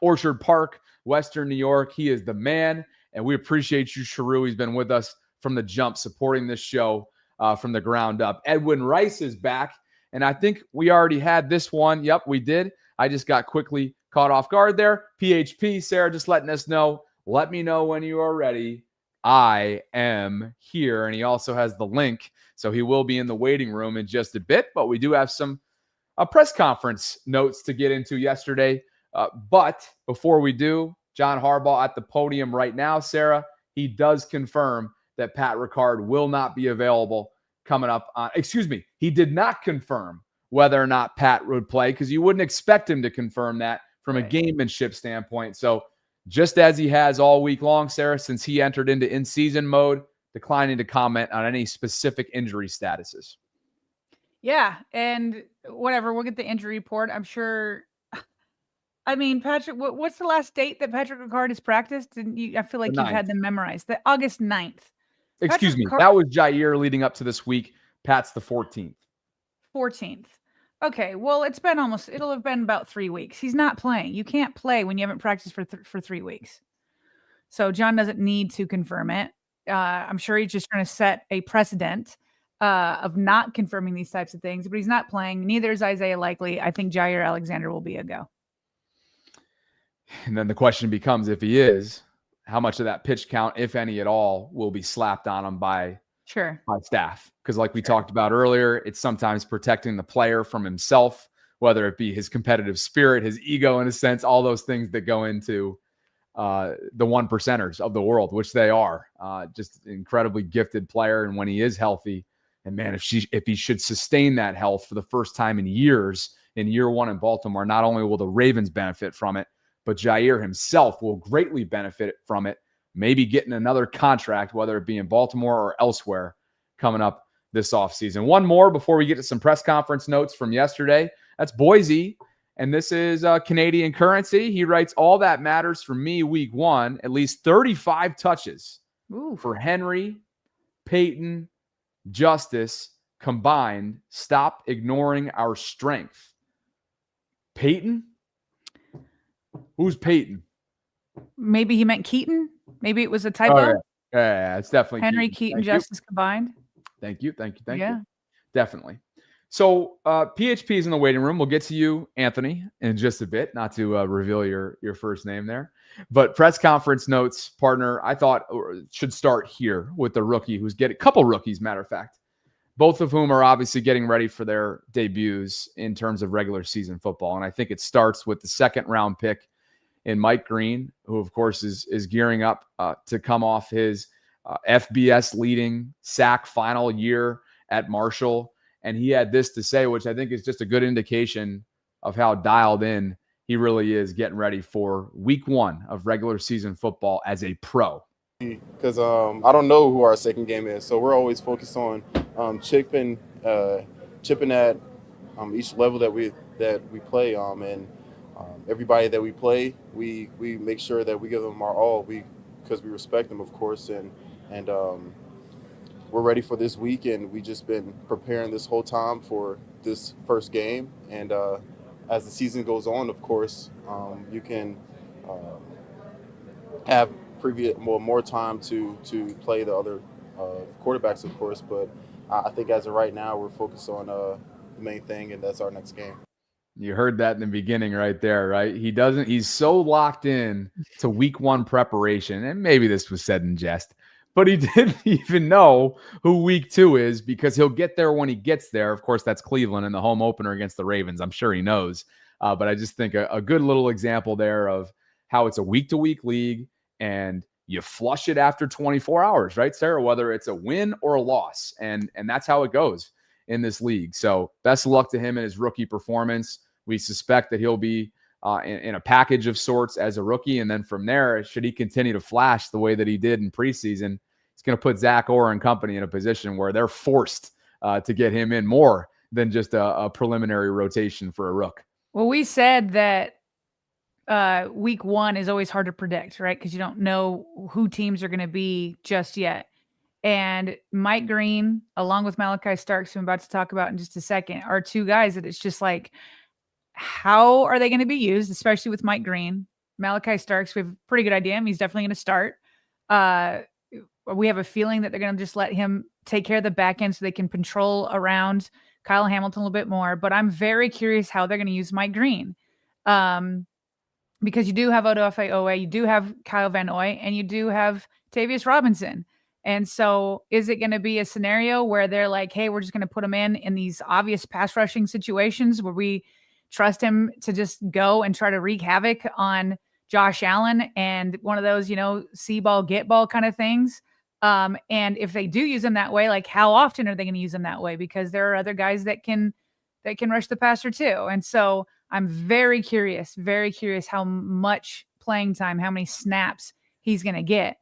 Orchard Park, Western New York. He is the man, and we appreciate you, Sharu. He's been with us from the jump, supporting this show from the ground up. Edwin Rice is back, and I think we already had this one. Yep, we did. I just got quickly caught off guard there. PHP, Sarah just letting us know. Let me know when you are ready. I am here. And he also has the link, so he will be in the waiting room in just a bit. But we do have some press conference notes to get into yesterday. But before we do, John Harbaugh at the podium right now, Sarah, he does confirm that Pat Ricard will not be available coming up on, he did not confirm whether or not Pat would play, because you wouldn't expect him to confirm that from a gamemanship standpoint. So just as he has all week long, Sarah, since he entered into in-season mode, declining to comment on any specific injury statuses. Yeah, and whatever, we'll get the injury report. I'm sure. I mean, Patrick, what's the last date that Patrick Ricard has practiced? And I feel like you've had them memorized. The August 9th. Excuse me. That was Jair leading up to this week. Pat's the 14th. 14th. Okay, well, it'll have been about 3 weeks. He's not playing. You can't play when you haven't practiced for 3 weeks. So John doesn't need to confirm it. I'm sure he's just trying to set a precedent of not confirming these types of things, but he's not playing. Neither is Isaiah Likely. I think Jair Alexander will be a go. And then the question becomes, if he is, how much of that pitch count, if any at all, will be slapped on him by staff? Because like we talked about earlier, it's sometimes protecting the player from himself, whether it be his competitive spirit, his ego, in a sense, all those things that go into the 1%ers of the world, which they are. Just an incredibly gifted player. And when he is healthy, and man, if he should sustain that health for the first time in years, in year one in Baltimore, not only will the Ravens benefit from it, but Jair himself will greatly benefit from it, maybe getting another contract, whether it be in Baltimore or elsewhere, coming up this offseason. One more before we get to some press conference notes from yesterday. That's Boise, and this is Canadian currency. He writes, all that matters for me week one, at least 35 touches for Henry, Peyton, Justice combined. Stop ignoring our strength. Peyton? Who's Peyton? Maybe he meant Keaton. Maybe it was a typo. Oh, yeah, it's definitely Henry, Keaton, Justice combined. Thank you. Definitely. So PHP is in the waiting room. We'll get to you, Anthony, in just a bit, not to reveal your first name there. But press conference notes, partner, I thought should start here with the rookie who's getting a couple rookies, matter of fact, both of whom are obviously getting ready for their debuts in terms of regular season football. And I think it starts with the second round pick in Mike Green, who, of course, is gearing up to come off his FBS leading sack final year at Marshall. And he had this to say, which I think is just a good indication of how dialed in he really is getting ready for week one of regular season football as a pro. Because I don't know who our second game is. So we're always focused on chipping at each level that we play. And everybody that we play, we make sure that we give them our all. Because we respect them, of course, and we're ready for this week. And we just been preparing this whole time for this first game. And as the season goes on, of course, you can have more time to play the other quarterbacks, of course. But I think as of right now, we're focused on the main thing, and that's our next game. You heard that in the beginning right there, right? He's so locked in to week one preparation, and maybe this was said in jest, but he didn't even know who week 2 is because he'll get there when he gets there. Of course, that's Cleveland in the home opener against the Ravens. I'm sure he knows. But I just think a good little example there of how it's a week-to-week league and you flush it after 24 hours, right, Sarah? Whether it's a win or a loss. And that's how it goes in this league. So best of luck to him in his rookie performance. We suspect that he'll be in a package of sorts as a rookie. And then from there, should he continue to flash the way that he did in preseason, it's going to put Zach Orr and company in a position where they're forced to get him in more than just a preliminary rotation for a rook. Well, we said that week 1 is always hard to predict, right? Because you don't know who teams are going to be just yet. And Mike Green, along with Malachi Starks, who I'm about to talk about in just a second, are two guys that it's just like, how are they going to be used, especially with Mike Green? Malachi Starks, we have a pretty good idea. He's definitely going to start. We have a feeling that they're going to just let him take care of the back end so they can control around Kyle Hamilton a little bit more. But I'm very curious how they're going to use Mike Green. Because you do have Odafe Owe, you do have Kyle Van Noy, and you do have Tavius Robinson. And so is it going to be a scenario where they're like, hey, we're just going to put him in these obvious pass rushing situations where we trust him to just go and try to wreak havoc on Josh Allen and one of those, see ball, get ball kind of things? And if they do use him that way, like how often are they going to use him that way? Because there are other guys that can rush the passer too. And so I'm very curious how much playing time, how many snaps he's going to get.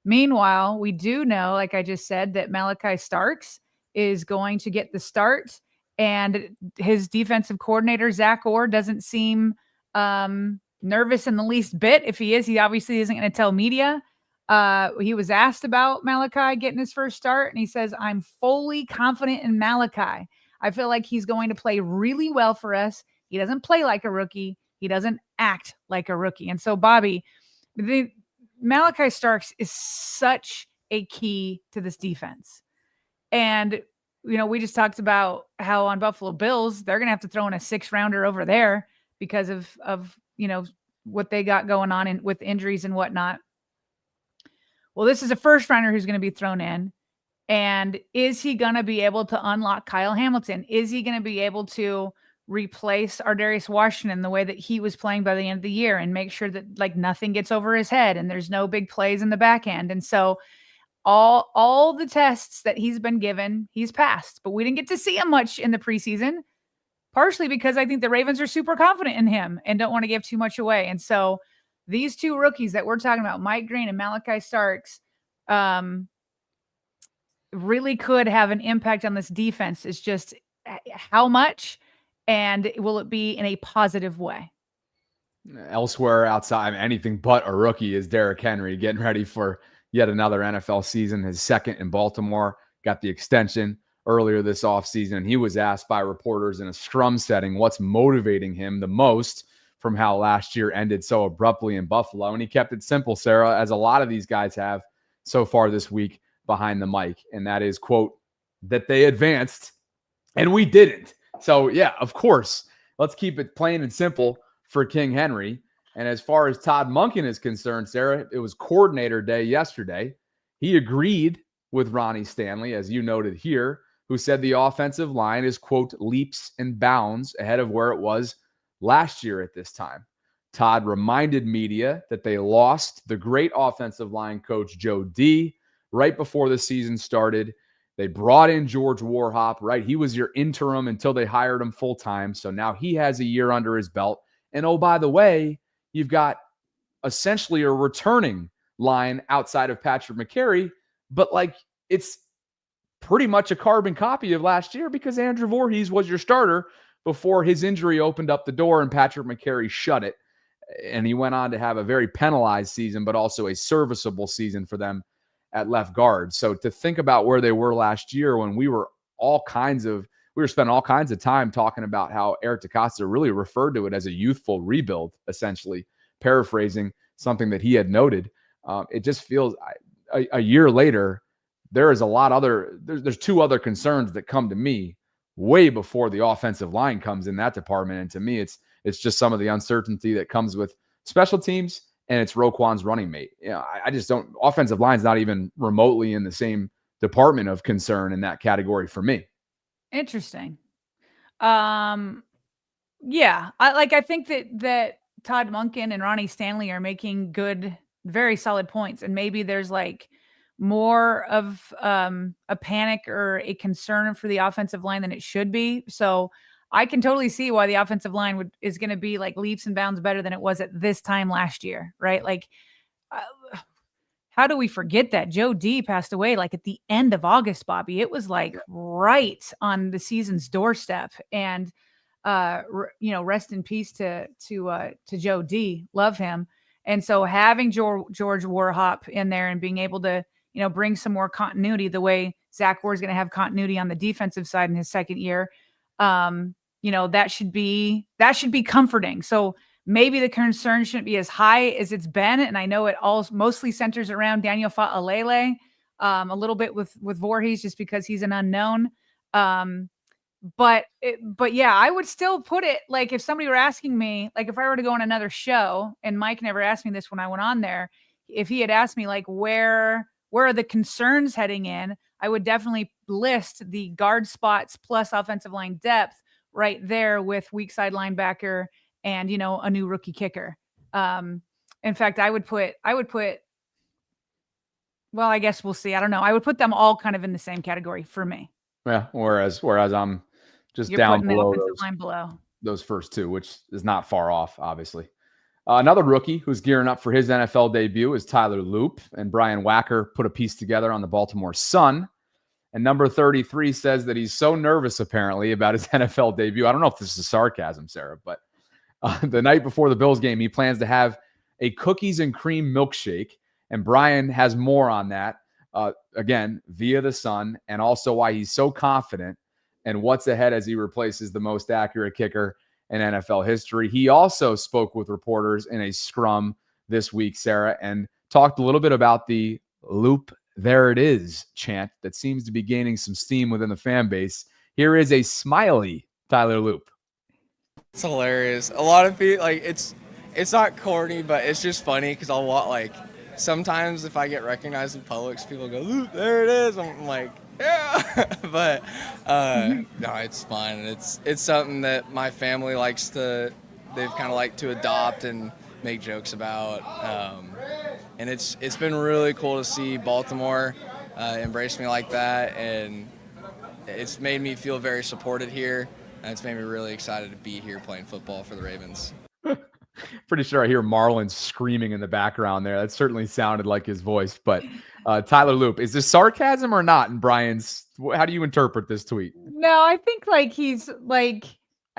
Meanwhile, we do know, like I just said, that Malachi Starks is going to get the start, and his defensive coordinator, Zach Orr, doesn't seem nervous in the least bit. If he is, he obviously isn't going to tell media. He was asked about Malachi getting his first start, and he says, I'm fully confident in Malachi. I feel like he's going to play really well for us. He doesn't play like a rookie. He doesn't act like a rookie. And so, Bobby, Malachi Starks is such a key to this defense. And, we just talked about how on Buffalo Bills, they're going to have to throw in a 6-rounder over there because of what they got going on with injuries and whatnot. Well, this is a 1st-rounder who's going to be thrown in. And is he going to be able to unlock Kyle Hamilton? Is he going to be able to replace Ardarius Washington the way that he was playing by the end of the year and make sure that nothing gets over his head and there's no big plays in the back end? And so all the tests that he's been given, he's passed, but we didn't get to see him much in the preseason, partially because I think the Ravens are super confident in him and don't want to give too much away. And so these two rookies that we're talking about, Mike Green and Malachi Starks, really could have an impact on this defense. It's just how much, and will it be in a positive way? Elsewhere outside, anything but a rookie is Derrick Henry getting ready for yet another NFL season, his 2nd in Baltimore, got the extension earlier this offseason. He was asked by reporters in a scrum setting what's motivating him the most from how last year ended so abruptly in Buffalo. And he kept it simple, Sarah, as a lot of these guys have so far this week behind the mic. And that is, quote, that they advanced and we didn't. So, yeah, of course, let's keep it plain and simple for King Henry. And as far as Todd Monken is concerned, Sarah, it was coordinator day yesterday. He agreed with Ronnie Stanley, as you noted here, who said the offensive line is, quote, leaps and bounds ahead of where it was last year at this time. Todd reminded media that they lost the great offensive line coach Joe D right before the season started. They brought in George Warhop, right? He was your interim until they hired him full-time. So now he has a year under his belt. And oh, by the way, you've got essentially a returning line outside of Patrick McCary, but it's pretty much a carbon copy of last year because Andrew Voorhees was your starter before his injury opened up the door and Patrick McCary shut it. And he went on to have a very penalized season, but also a serviceable season for them at left guard. So to think about where they were last year when we were spending all kinds of time talking about how Eric DeCosta really referred to it as a youthful rebuild, essentially paraphrasing something that he had noted. It just feels a year later, there is there's 2 other concerns that come to me way before the offensive line comes in that department. And to me, it's just some of the uncertainty that comes with special teams and it's Roquan's running mate. I just don't. Offensive line's not even remotely in the same department of concern in that category for me. Interesting. Yeah, I think that Todd Monken and Ronnie Stanley are making good, very solid points, and maybe there's like more of a panic or a concern for the offensive line than it should be. So I can totally see why the offensive line is going to be like leaps and bounds better than it was at this time last year, right? Like, how do we forget that Joe D passed away like at the end of August, Bobby? It was like right on the season's doorstep, and rest in peace to Joe D. Love him. And so having George Warhop in there and being able to, bring some more continuity the way Zach Ward is going to have continuity on the defensive side in his second year, that should be comforting. So maybe the concern shouldn't be as high as it's been. And I know it all mostly centers around Daniel Fa'alele, a little bit with Voorhees just because he's an unknown. But yeah, I would still put it like if somebody were asking me, like if I were to go on another show, and Mike never asked me this when I went on there, if he had asked me like where are the concerns heading in, I would definitely list the guard spots plus offensive line depth right there with weak side linebacker and a new rookie kicker. In fact, I would put. Well, I guess we'll see. I don't know. I would put them all kind of in the same category for me. Yeah. Whereas I'm just You're down putting the below offensive line below those first two, which is not far off, obviously. Another rookie who's gearing up for his NFL debut is Tyler Loop, and Brian Wacker put a piece together on the Baltimore Sun. And number 33 says that he's so nervous, apparently, about his NFL debut. I don't know if this is sarcasm, Sarah, but the night before the Bills game, he plans to have a cookies and cream milkshake. And Brian has more on that, again, via the Sun, and also why he's so confident and what's ahead as he replaces the most accurate kicker in NFL history. He also spoke with reporters in a scrum this week, Sarah, and talked a little bit about the Loop, there it is chant that seems to be gaining some steam within the fan base. Here is a smiley Tyler Loop. It's hilarious. A lot of people, like, it's not corny, but it's just funny because I'll want, like, sometimes if I get recognized in public, people go, Loop, there it is. I'm like, yeah. But no, it's fun. It's something that my family likes to, they've kind of like to adopt and make jokes about. And it's been really cool to see Baltimore embrace me like that. And it's made me feel very supported here. And it's made me really excited to be here playing football for the Ravens. Pretty sure I hear Marlon screaming in the background there. That certainly sounded like his voice. But Tyler Loop, is this sarcasm or not? And Brian's, how do you interpret this tweet? No, I think I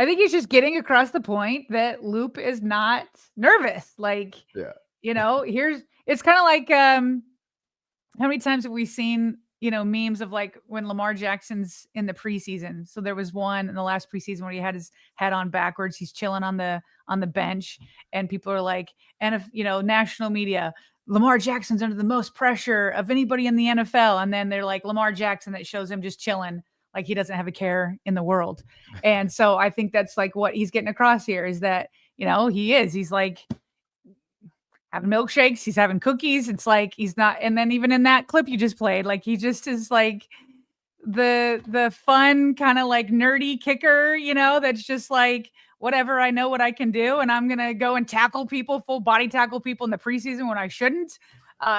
think he's just getting across the point that Loop is not nervous. Like, yeah, it's kind of like how many times have we seen memes of like when Lamar Jackson's in the preseason. So there was one in the last preseason where he had his hat on backwards. He's chilling on the bench, and people are like, and if national media, Lamar Jackson's under the most pressure of anybody in the NFL. And then they're like Lamar Jackson that shows him just chilling, like he doesn't have a care in the world. And so I think that's like what he's getting across here is that, he's like having milkshakes, he's having cookies. It's like he's not. And then even in that clip you just played, like he just is like the fun kind of like nerdy kicker, that's just like, whatever, I know what I can do, and I'm gonna go and tackle people, full body tackle people in the preseason when I shouldn't.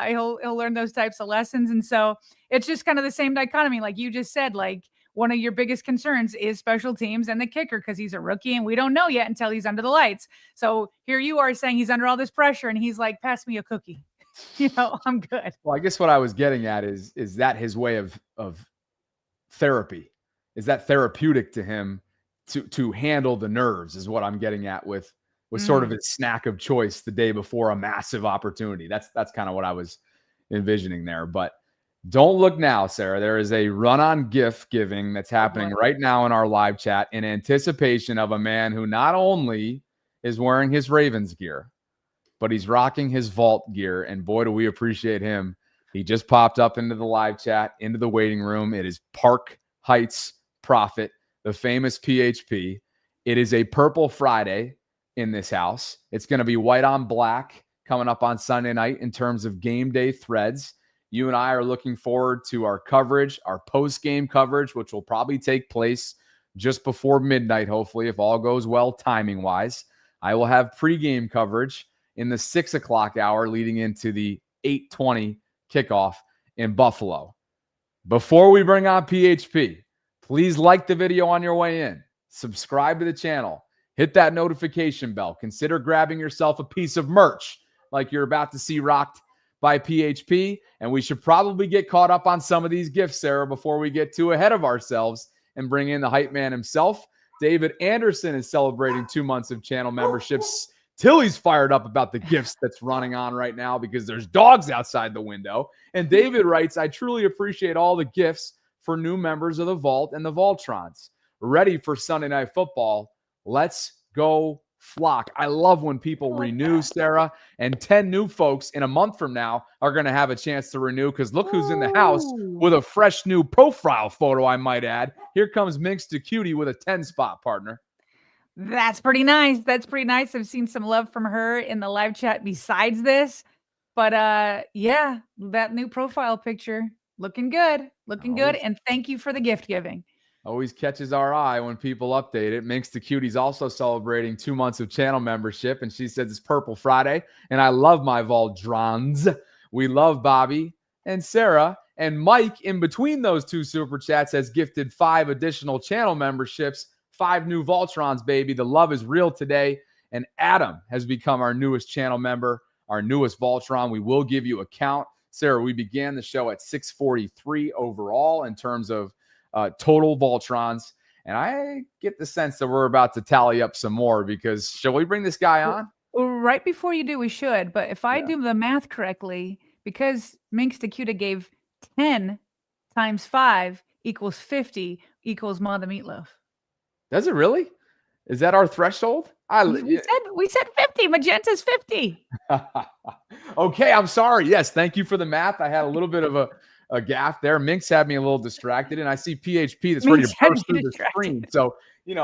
He'll learn those types of lessons, and so it's just kind of the same dichotomy, like you just said. Like one of your biggest concerns is special teams and the kicker because he's a rookie and we don't know yet until he's under the lights. So here you are saying he's under all this pressure, and he's like, "Pass me a cookie, I'm good." Well, I guess what I was getting at is that his way of therapy? Is that therapeutic to him? To handle the nerves is what I'm getting at with sort of his snack of choice the day before a massive opportunity. That's kind of what I was envisioning there. But don't look now, Sarah. There is a run-on gift giving that's happening right now in our live chat in anticipation of a man who not only is wearing his Ravens gear, but he's rocking his Vault gear. And boy, do we appreciate him. He just popped up into the live chat, into the waiting room. It is Park Heights Prophet, the famous PHP. It is a Purple Friday in this house. It's going to be white on black coming up on Sunday night in terms of game day threads. You and I are looking forward to our coverage, our post-game coverage, which will probably take place just before midnight, hopefully, if all goes well timing-wise. I will have pregame coverage in the 6 o'clock hour leading into the 8:20 kickoff in Buffalo. Before we bring on PHP, please like the video on your way in. Subscribe to the channel. Hit that notification bell. Consider grabbing yourself a piece of merch like you're about to see rocked by PHP. And we should probably get caught up on some of these gifts, Sarah, before we get too ahead of ourselves and bring in the hype man himself. David Anderson is celebrating 2 months of channel memberships. Tilly's fired up about the gifts that's running on right now because there's dogs outside the window. And David writes, I truly appreciate all the gifts for new members of the Vault and the Voltrons. Ready for Sunday Night Football. Let's go Flock. I love when people renew, Sarah, and 10 new folks in a month from now are going to have a chance to renew because look who's in the house with a fresh new profile photo, I might add. Here comes Minx to Cutie with a 10-spot partner. That's pretty nice. That's pretty nice. I've seen some love from her in the live chat besides this. But yeah, that new profile picture looking good. Looking good. And thank you for the gift giving. Always catches our eye when people update it. Minx the Cutie's also celebrating 2 months of channel membership. And she says it's Purple Friday. And I love my Voltrons. We love Bobby and Sarah. And Mike, in between those two super chats, has gifted 5 additional channel memberships. 5 new Voltrons, baby. The love is real today. And Adam has become our newest channel member, our newest Voltron. We will give you a count. Sarah, we began the show at 643 overall in terms of total Voltrons. And I get the sense that we're about to tally up some more because shall we bring this guy on? Right before you do, we should. But if I do the math correctly, because Minx Dacuta gave 10 times 5 equals 50 equals Ma the Meatloaf. Does it really? Is that our threshold? We said 50. Magenta's 50. Okay, I'm sorry. Yes, thank you for the math. I had a little bit of a gaffe there. Minx had me a little distracted, and I see PHP that's ready to burst through the screen. So, in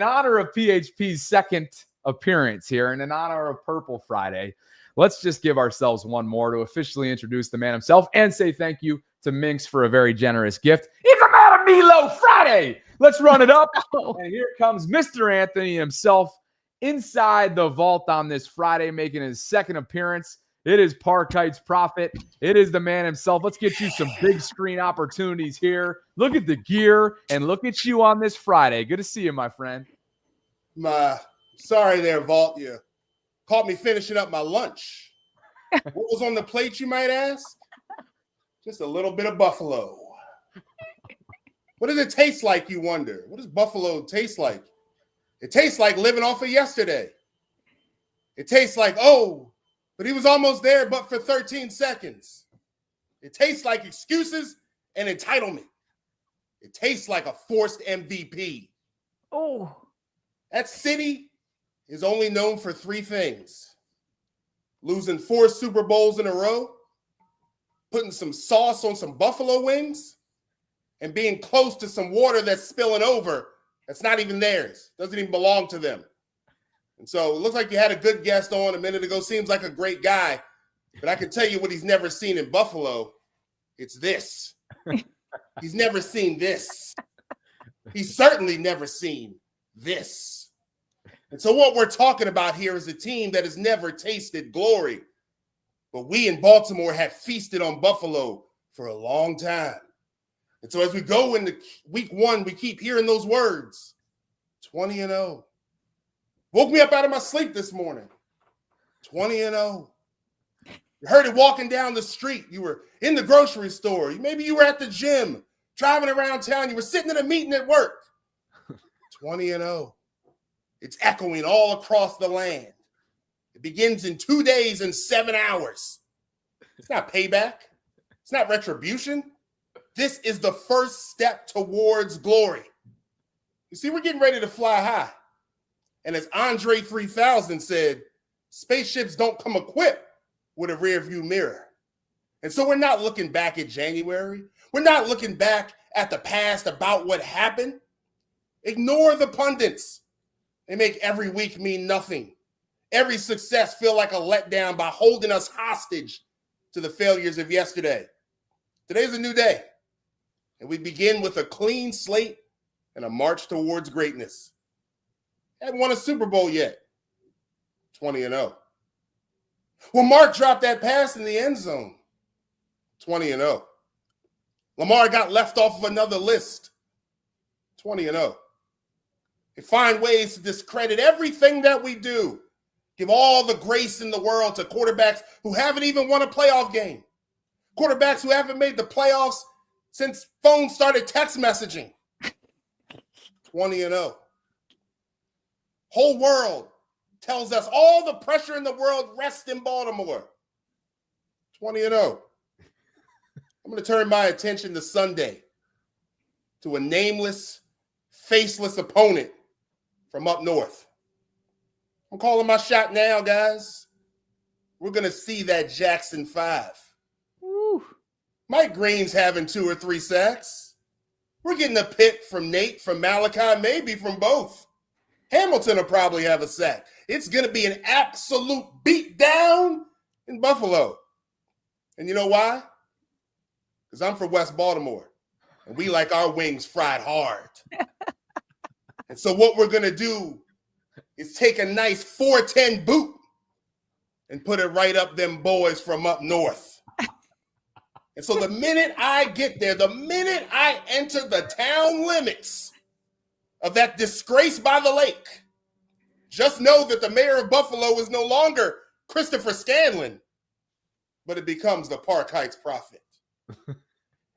honor of PHP's second appearance here and in honor of Purple Friday, let's just give ourselves one more to officially introduce the man himself and say thank you to Minx for a very generous gift. It's a Madam Milo Friday. Let's run it up. And here comes Mr. Anthony himself inside the vault on this Friday, making his second appearance. It is Parkite's Prophet. It is the man himself. Let's get you some big screen opportunities here. Look at the gear and look at you on this Friday. Good to see you, my friend. Sorry there, Vault. You caught me finishing up my lunch. What was on the plate, you might ask? Just a little bit of buffalo. What does it taste like, you wonder? What does buffalo taste like? It tastes like living off of yesterday. It tastes like, but he was almost there, but for 13 seconds. It tastes like excuses and entitlement. It tastes like a forced MVP. Oh. That city is only known for 3 things: losing 4 Super Bowls in a row, putting some sauce on some buffalo wings, and being close to some water that's spilling over that's not even theirs, doesn't even belong to them. And so it looks like you had a good guest on a minute ago. Seems like a great guy. But I can tell you what he's never seen in Buffalo. It's this. He's never seen this. He's certainly never seen this. And so what we're talking about here is a team that has never tasted glory. But we in Baltimore have feasted on Buffalo for a long time. And so as we go into week 1, we keep hearing those words, 20-0. Woke me up out of my sleep this morning, 20-0. You heard it walking down the street. You were in the grocery store. Maybe you were at the gym, driving around town. You were sitting in a meeting at work, 20-0. It's echoing all across the land. It begins in 2 days and 7 hours. It's not payback. It's not retribution. This is the first step towards glory. You see, we're getting ready to fly high. And as Andre 3000 said, spaceships don't come equipped with a rear view mirror. And so we're not looking back at January. We're not looking back at the past about what happened. Ignore the pundits. They make every week mean nothing. every success feel like a letdown by holding us hostage to the failures of yesterday. Today's a new day, and we begin with a clean slate and a march towards greatness. Haven't won a Super Bowl yet. 20-0. Well, Mark dropped that pass in the end zone. 20-0. Lamar got left off of another list. 20-0. They find ways to discredit everything that we do. Give all the grace in the world to quarterbacks who haven't even won a playoff game. Quarterbacks who haven't made the playoffs since phones started text messaging. 20-0. Whole world tells us all the pressure in the world rests in Baltimore. 20-0. I'm going to turn my attention to Sunday, to a nameless, faceless opponent from up north. I'm calling my shot now, guys. We're going to see that Jackson 5. Woo. Mike Green's having 2 or 3 sacks. We're getting a pick from Nate, from Malachi, maybe from both. Hamilton will probably have a sack. It's going to be an absolute beatdown in Buffalo. And you know why? Because I'm from West Baltimore, and we like our wings fried hard. And so what we're going to do is take a nice 410 boot and put it right up them boys from up north. And so the minute I get there, the minute I enter the town limits of that disgrace by the lake, just know that the mayor of Buffalo is no longer Christopher Scanlon, but it becomes the Park Heights Prophet.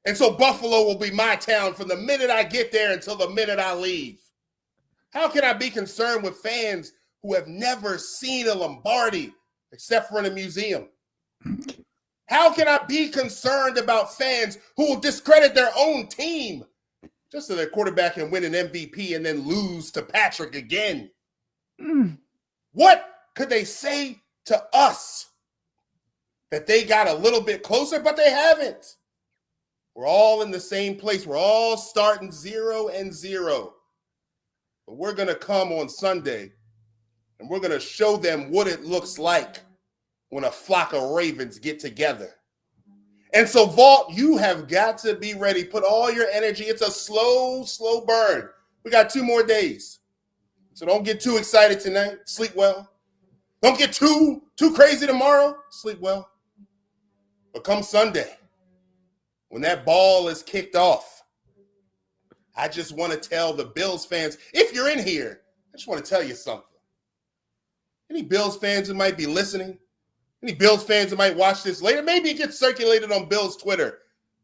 And so Buffalo will be my town from the minute I get there until the minute I leave. How can I be concerned with fans who have never seen a Lombardi except for in a museum? How can I be concerned about fans who will discredit their own team just so their quarterback can win an MVP and then lose to Patrick again? What could they say to us that they got a little bit closer, but they haven't? We're all in the same place. We're all starting 0-0. But we're going to come on Sunday, and we're going to show them what it looks like when a flock of Ravens get together. And so, Vault, you have got to be ready. Put all your energy. It's a slow burn. We got 2 more days. So don't get too excited tonight. Sleep well. Don't get too crazy tomorrow. Sleep well. But come Sunday, when that ball is kicked off, I just want to tell the Bills fans, if you're in here, I just want to tell you something. Any Bills fans who might be listening, any Bills fans who might watch this later, maybe it gets circulated on Bills Twitter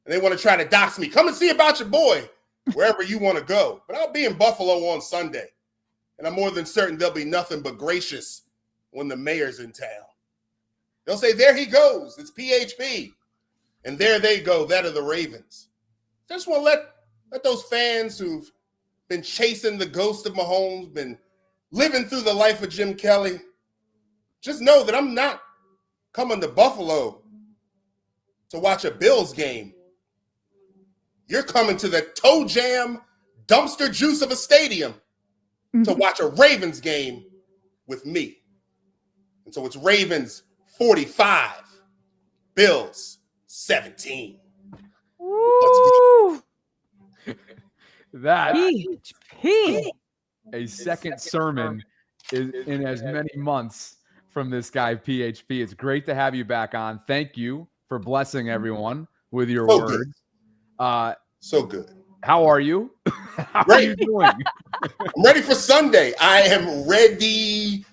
and they want to try to dox me. Come and see about your boy wherever you want to go. But I'll be in Buffalo on Sunday, and I'm more than certain there'll be nothing but gracious when the mayor's in town. They'll say, there he goes. It's PHP. And there they go. That are the Ravens. Just want to let those fans who've been chasing the ghost of Mahomes, been living through the life of Jim Kelly, just know that I'm not coming to Buffalo to watch a Bills game. You're coming to the toe jam dumpster juice of a stadium to watch a Ravens game with me. And so it's Ravens 45, Bills 17. Woo! That PHP. a second sermon is in as many months from this guy, PHP. It's great to have you back on. Thank you for blessing everyone with your words. So good. How are you? How are you doing? I'm ready for Sunday. I am ready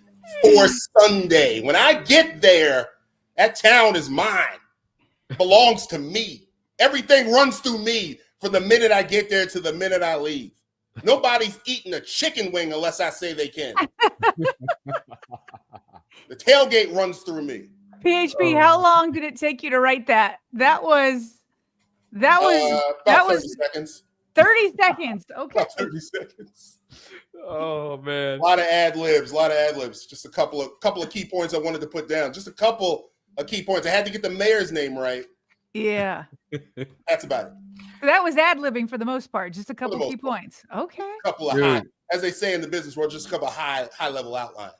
for Sunday. When I get there, that town is mine. It belongs to me. Everything runs through me from the minute I get there to the minute I leave. Nobody's eating a chicken wing unless I say they can. The tailgate runs through me. PHP, how long did it take you to write that? That was 30 seconds. 30 seconds. Okay. About 30 seconds. Oh man. A lot of ad libs. Just a couple of key points I wanted to put down. Just a couple of key points. I had to get the mayor's name right. Yeah. That's about it. That was ad-libbing for the most part. Just a couple of key points. Okay. A couple of high, as they say in the business world, just a couple of high level outline.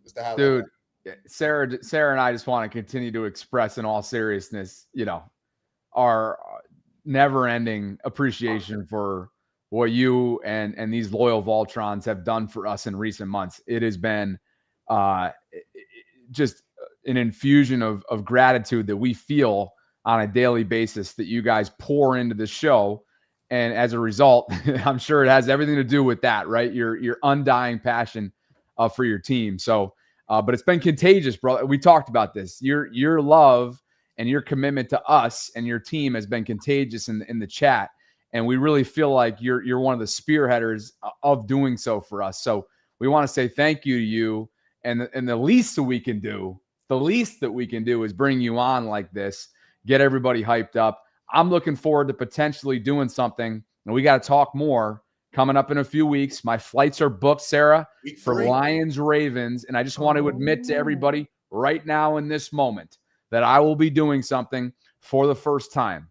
Just a high Dude, level. Sarah and I just want to continue to express in all seriousness, our never-ending appreciation for what you and these loyal Voltrons have done for us in recent months. It has been just an infusion of gratitude that we feel on a daily basis that you guys pour into the show. And as a result, I'm sure it has everything to do with that, right? Your undying passion for your team. So, but it's been contagious, bro. We talked about this. Your love and your commitment to us and your team has been contagious in the chat. And we really feel like you're one of the spearheaders of doing so for us. So we want to say thank you to you. And the least that we can do, is bring you on like this, get everybody hyped up. I'm looking forward to potentially doing something, and we got to talk more coming up in a few weeks. My flights are booked, Sarah, for Lions Ravens, and I just want to admit to everybody right now in this moment that I will be doing something for the first time,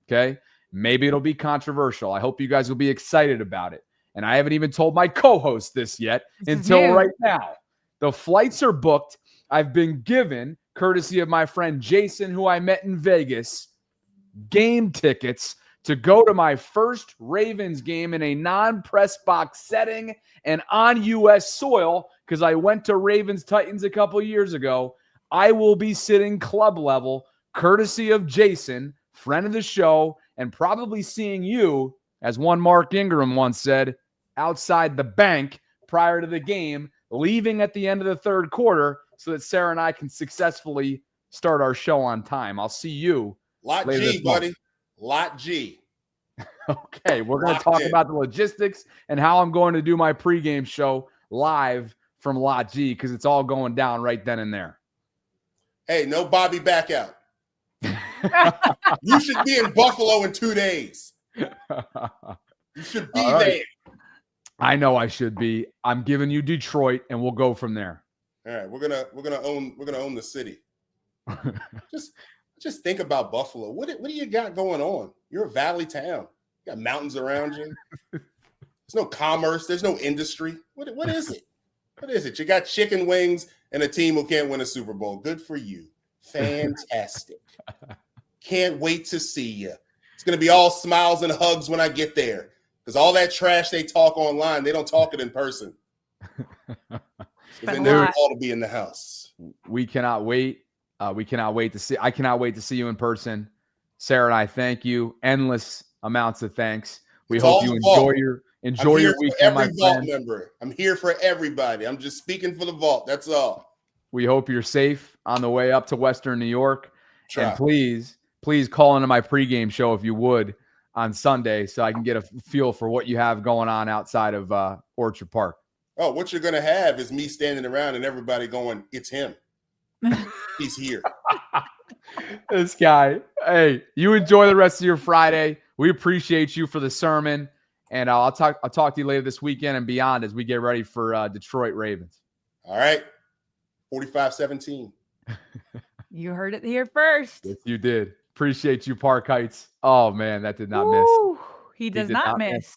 okay? Maybe it'll be controversial. I hope you guys will be excited about it, and I haven't even told my co-host this yet until right now. The flights are booked. I've been given, courtesy of my friend Jason, who I met in Vegas, game tickets to go to my first Ravens game in a non-press box setting and on U.S. soil, because I went to Ravens-Titans a couple years ago. I will be sitting club level, courtesy of Jason, friend of the show, and probably seeing you, as one Mark Ingram once said, outside the bank prior to the game, leaving at the end of the third quarter so that Sarah and I can successfully start our show on time. I'll see you. Lot G, buddy. Lot G. Okay, we're going to talk about the logistics and how I'm going to do my pregame show live from Lot G, because it's all going down right then and there. Hey, no Bobby back out. You should be in Buffalo in 2 days. You should be there. I know I should be. I'm giving you Detroit, and we'll go from there. All right, we're gonna own the city. Just think about Buffalo. What do you got going on? You're a valley town. You got mountains around you. There's no commerce. There's no industry. What is it? What is it? You got chicken wings and a team who can't win a Super Bowl. Good for you. Fantastic. Can't wait to see you. It's going to be all smiles and hugs when I get there, because all that trash they talk online, they don't talk it in person. Then they're all to be in the house. We cannot wait. I cannot wait to see you in person. Sarah and I thank you. Endless amounts of thanks. We hope you enjoy your weekend, my friend. Member. I'm here for everybody. I'm just speaking for the Vault. That's all. We hope you're safe on the way up to Western New York. And please call into my pregame show if you would on Sunday, so I can get a feel for what you have going on outside of Orchard Park. Oh, what you're going to have is me standing around and everybody going, it's him. He's here. This guy. Hey, you enjoy the rest of your Friday. We appreciate you for the sermon, and I'll talk to you later this weekend and beyond as we get ready for Detroit Ravens. All right. 45-17. You heard it here first. Yes, you did. Appreciate you, Park Heights. Oh, man, that did not miss. He does not miss.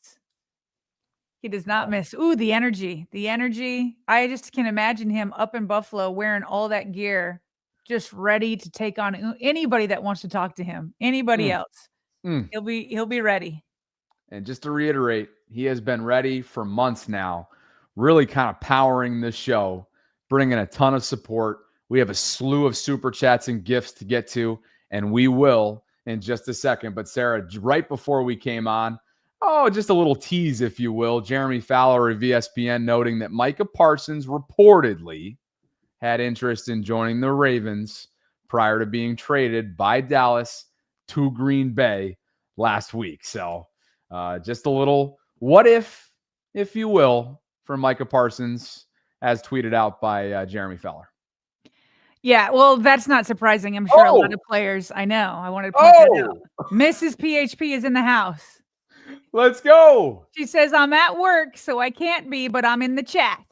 He does not miss. Ooh, the energy. The energy. I just can imagine him up in Buffalo wearing all that gear, just ready to take on anybody that wants to talk to him. Anybody else. He'll be ready. And just to reiterate, he has been ready for months now, really kind of powering this show, bringing a ton of support. We have a slew of super chats and gifts to get to, and we will in just a second. But Sarah, right before we came on, just a little tease, if you will, Jeremy Fowler of ESPN noting that Micah Parsons reportedly had interest in joining the Ravens prior to being traded by Dallas to Green Bay last week. So just a little what if you will, from Micah Parsons, as tweeted out by Jeremy Fowler. Yeah, well, that's not surprising. I'm sure a lot of players. I know. I wanted to point that out. Mrs. PHP is in the house. Let's go. She says, I'm at work, so I can't be, but I'm in the chat.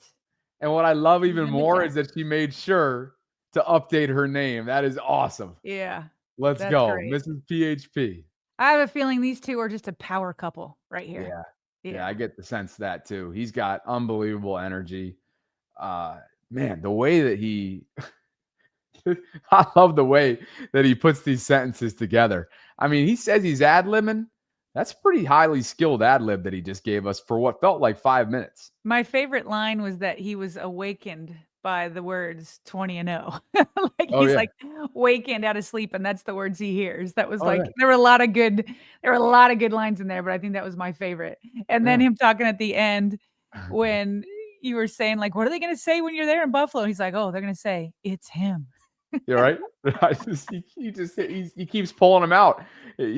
And what I love even more is that she made sure to update her name. That is awesome. Yeah. Let's go. Great. Mrs. PHP. I have a feeling these two are just a power couple right here. Yeah, I get the sense that too. He's got unbelievable energy. man, the way that he I love the way that he puts these sentences together. I mean, he says he's ad-libbing. That's pretty highly skilled ad-lib that he just gave us for what felt like 5 minutes. My favorite line was that he was awakened by the words 20-0. Like Oh, he's yeah. like wakened out of sleep, and that's the words he hears. That was Oh, like yeah. there were a lot of good lines in there, but I think that was my favorite. And then Yeah. him talking at the end when you were saying, like, what are they gonna say when you're there in Buffalo? He's like, oh, they're gonna say it's him. You're right. He keeps pulling them out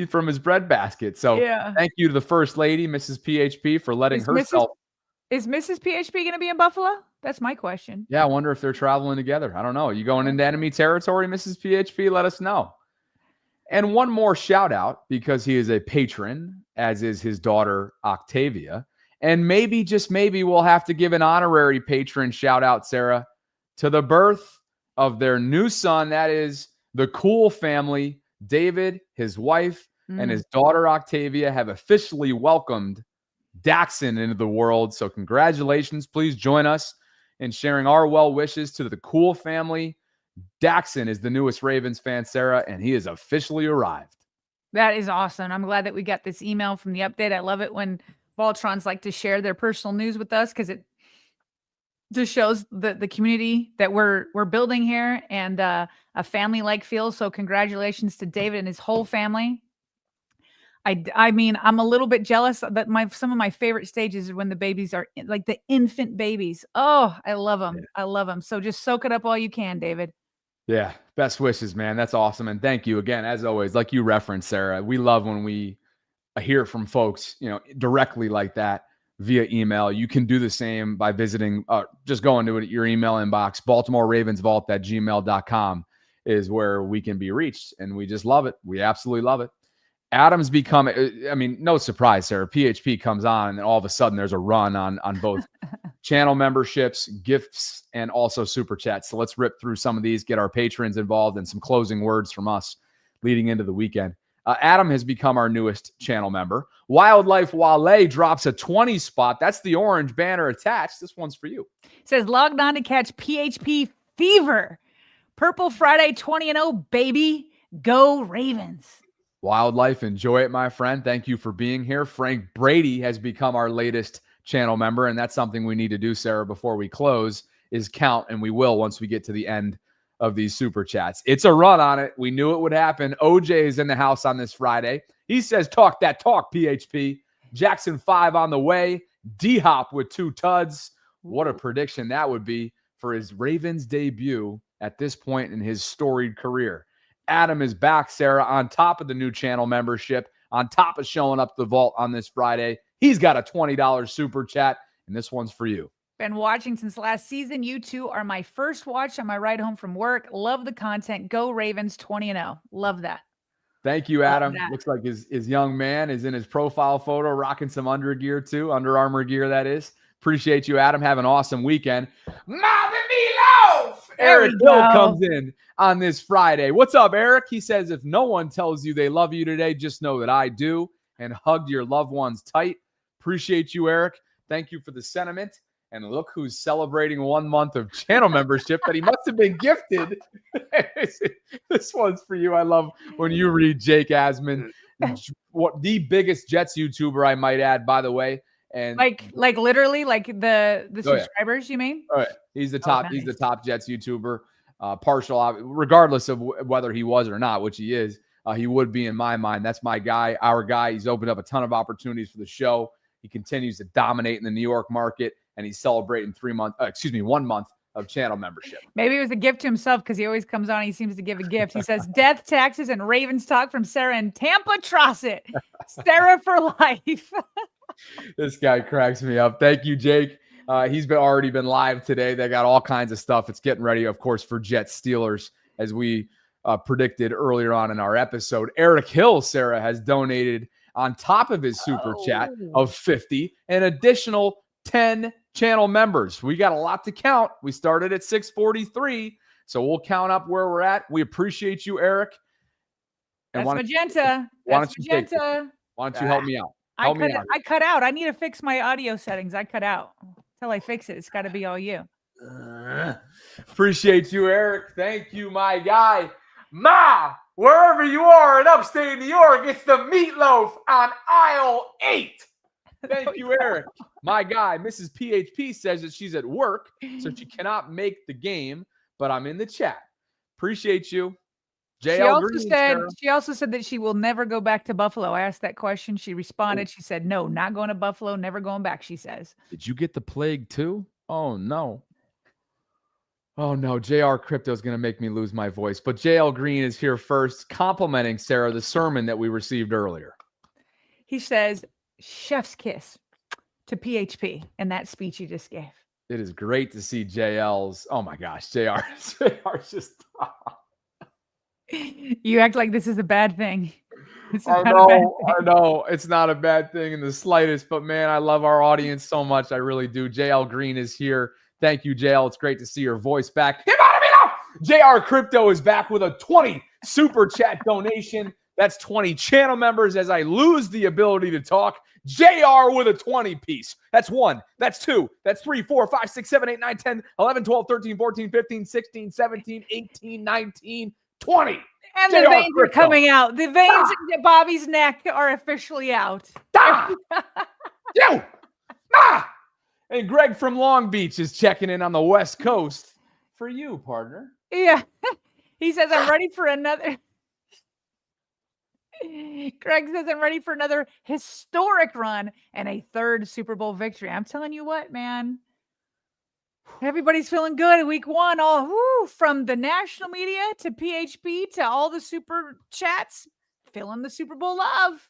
from his breadbasket. So Yeah. thank you to the first lady, Mrs. PHP, for letting Is herself. Mrs. PHP gonna be in Buffalo? That's my question. Yeah, I wonder if they're traveling together. I don't know. You going into enemy territory, Mrs. PHP? Let us know. And one more shout out because he is a patron, as is his daughter Octavia. And maybe, just maybe, we'll have to give an honorary patron shout out, Sarah, to the birth of their new son. That is the Cool family. David, his wife, and his daughter Octavia have officially welcomed Daxon into the world. So congratulations. Please join us in sharing our well wishes to the Cool family. Daxon is the newest Ravens fan, Sarah, and he has officially arrived. That is awesome. I'm glad that we got this email from the update. I love it when Voltrons like to share their personal news with us because it just shows the community that we're building here and a family-like feel. So congratulations to David and his whole family. I mean, I'm a little bit jealous that some of my favorite stages are when the babies are like the infant babies. Oh, I love them. Yeah. I love them. So just soak it up all you can, David. Yeah. Best wishes, man. That's awesome. And thank you again, as always, like you referenced, Sarah. We love when we hear from folks, directly like that via email. You can do the same by visiting, just going to your email inbox. BaltimoreRavensVault@gmail.com is where we can be reached. And we just love it. We absolutely love it. Adam's become, I mean, no surprise, Sarah. PHP comes on, and all of a sudden there's a run on both channel memberships, gifts, and also super chats. So let's rip through some of these, get our patrons involved, and some closing words from us leading into the weekend. Adam has become our newest channel member. Wildlife Wale drops a 20 spot. That's the orange banner attached. This one's for you. It says logged on to catch PHP fever. Purple Friday 20-0, baby. Go Ravens. Wildlife, enjoy it, my friend. Thank you for being here. Frank Brady has become our latest channel member, and that's something we need to do, Sarah, before we close, is count, and we will once we get to the end of these super chats. It's a run on it. We knew it would happen. OJ is in the house on this Friday. He says, talk that talk, PHP. Jackson 5 on the way. D-Hop with 2 tuds. What a prediction that would be for his Ravens debut at this point in his storied career. Adam is back, Sarah, on top of the new channel membership, on top of showing up the vault on this Friday. He's got a $20 super chat, and this one's for you. Been watching since last season. You two are my first watch on my ride home from work. Love the content. Go Ravens 20-0. Love that. Thank you, Adam. Looks like his young man is in his profile photo, rocking some Under Armour gear, that is. Appreciate you, Adam. Have an awesome weekend. Mother Meatloaf! Eric Hill comes in on this Friday. What's up, Eric? He says, if no one tells you they love you today, just know that I do, and hug your loved ones tight. Appreciate you, Eric. Thank you for the sentiment. And look who's celebrating 1 month of channel membership that he must have been gifted. This one's for you. I love when you read Jake Asman, what the biggest Jets YouTuber, I might add, by the way. And like literally, like the subscribers, you mean? All right. He's the top. Nice. He's the top Jets YouTuber. Partial, regardless of whether he was or not, which he is. He would be in my mind. That's my guy, our guy. He's opened up a ton of opportunities for the show. He continues to dominate in the New York market, and he's celebrating 1 month of channel membership. Maybe it was a gift to himself because he always comes on. He seems to give a gift. He says, death, taxes, and Ravens talk from Sarah in Tampa, Trossett. Sarah for life. This guy cracks me up. Thank you, Jake. He's already been live today. They got all kinds of stuff. It's getting ready, of course, for Jets Steelers, as we predicted earlier on in our episode. Eric Hill, Sarah, has donated on top of his super chat of 50, an additional 10 channel members. We got a lot to count. We started at 643, so we'll count up where we're at. We appreciate you, Eric. And That's magenta. Why don't you help me out? I cut out. I need to fix my audio settings. I cut out. Until I fix it, it's got to be all you. Appreciate you, Eric. Thank you, my guy. Ma, wherever you are in upstate New York, it's the meatloaf on aisle 8. Thank you, Eric. My guy, Mrs. PHP, says that she's at work, so she cannot make the game, but I'm in the chat. Appreciate you. She also said that she will never go back to Buffalo. I asked that question. She responded. She said, no, not going to Buffalo, never going back, she says. Did you get the plague too? Oh, no. Oh, no. JR Crypto is going to make me lose my voice. But JL Green is here first, complimenting Sarah the sermon that we received earlier. He says, chef's kiss to PHP in that speech you just gave. It is great to see JL's. Oh, my gosh. JR's just... You act like this is a bad thing. I know. It's not a bad thing in the slightest, but man, I love our audience so much. I really do. JL Green is here. Thank you, JL. It's great to see your voice back. JR Crypto is back with a 20 super chat donation. That's 20 channel members as I lose the ability to talk. JR with a 20 piece. That's 1. That's 2. That's 3, 4, 5, 6, 7, 8, 9, 10, 11, 12, 13, 14, 15, 16, 17, 18, 19, 20. And the veins are coming out. The veins in Bobby's neck are officially out. And Greg from Long Beach is checking in on the West Coast for you, partner. Yeah. He says, I'm ready for another. Greg says, I'm ready for another historic run and a 3rd Super Bowl victory. I'm telling you what, man. Everybody's feeling good. Week 1, from the national media to PHP to all the super chats, feeling the Super Bowl love.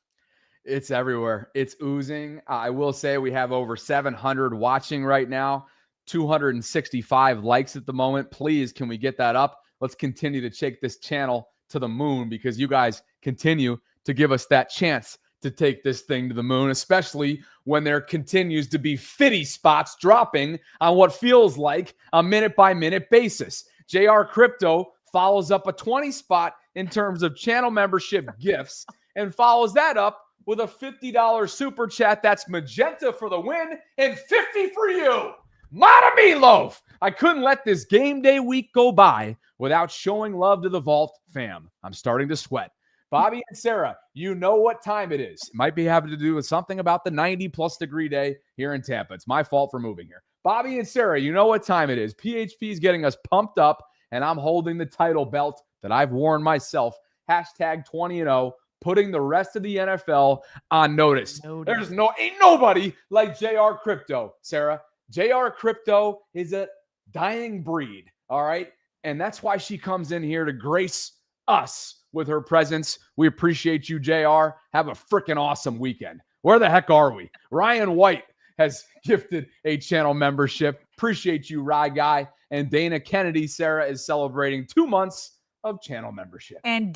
It's everywhere. It's oozing. I will say we have over 700 watching right now, 265 likes at the moment. Please, can we get that up? Let's continue to take this channel to the moon because you guys continue to give us that chance to take this thing to the moon, especially when there continues to be fitty spots dropping on what feels like a minute-by-minute basis. JR Crypto follows up a 20 spot in terms of channel membership gifts and follows that up with a $50 super chat. That's magenta for the win and 50 for you. Mana Meatloaf. I couldn't let this game day week go by without showing love to the Vault fam. I'm starting to sweat. Bobby and Sarah, you know what time it is. It might be having to do with something about the 90+ degree day here in Tampa. It's my fault for moving here. Bobby and Sarah, you know what time it is. PHP is getting us pumped up, and I'm holding the title belt that I've worn myself. Hashtag 20-0, putting the rest of the NFL on notice. There's ain't nobody like JR Crypto, Sarah. JR Crypto is a dying breed, all right? And that's why she comes in here to grace us with her presence. We appreciate you, JR. Have a freaking awesome weekend. Where the heck are we? Ryan White has gifted a channel membership. Appreciate you, Rye Guy. And Dana Kennedy, Sarah, is celebrating 2 months of channel membership. And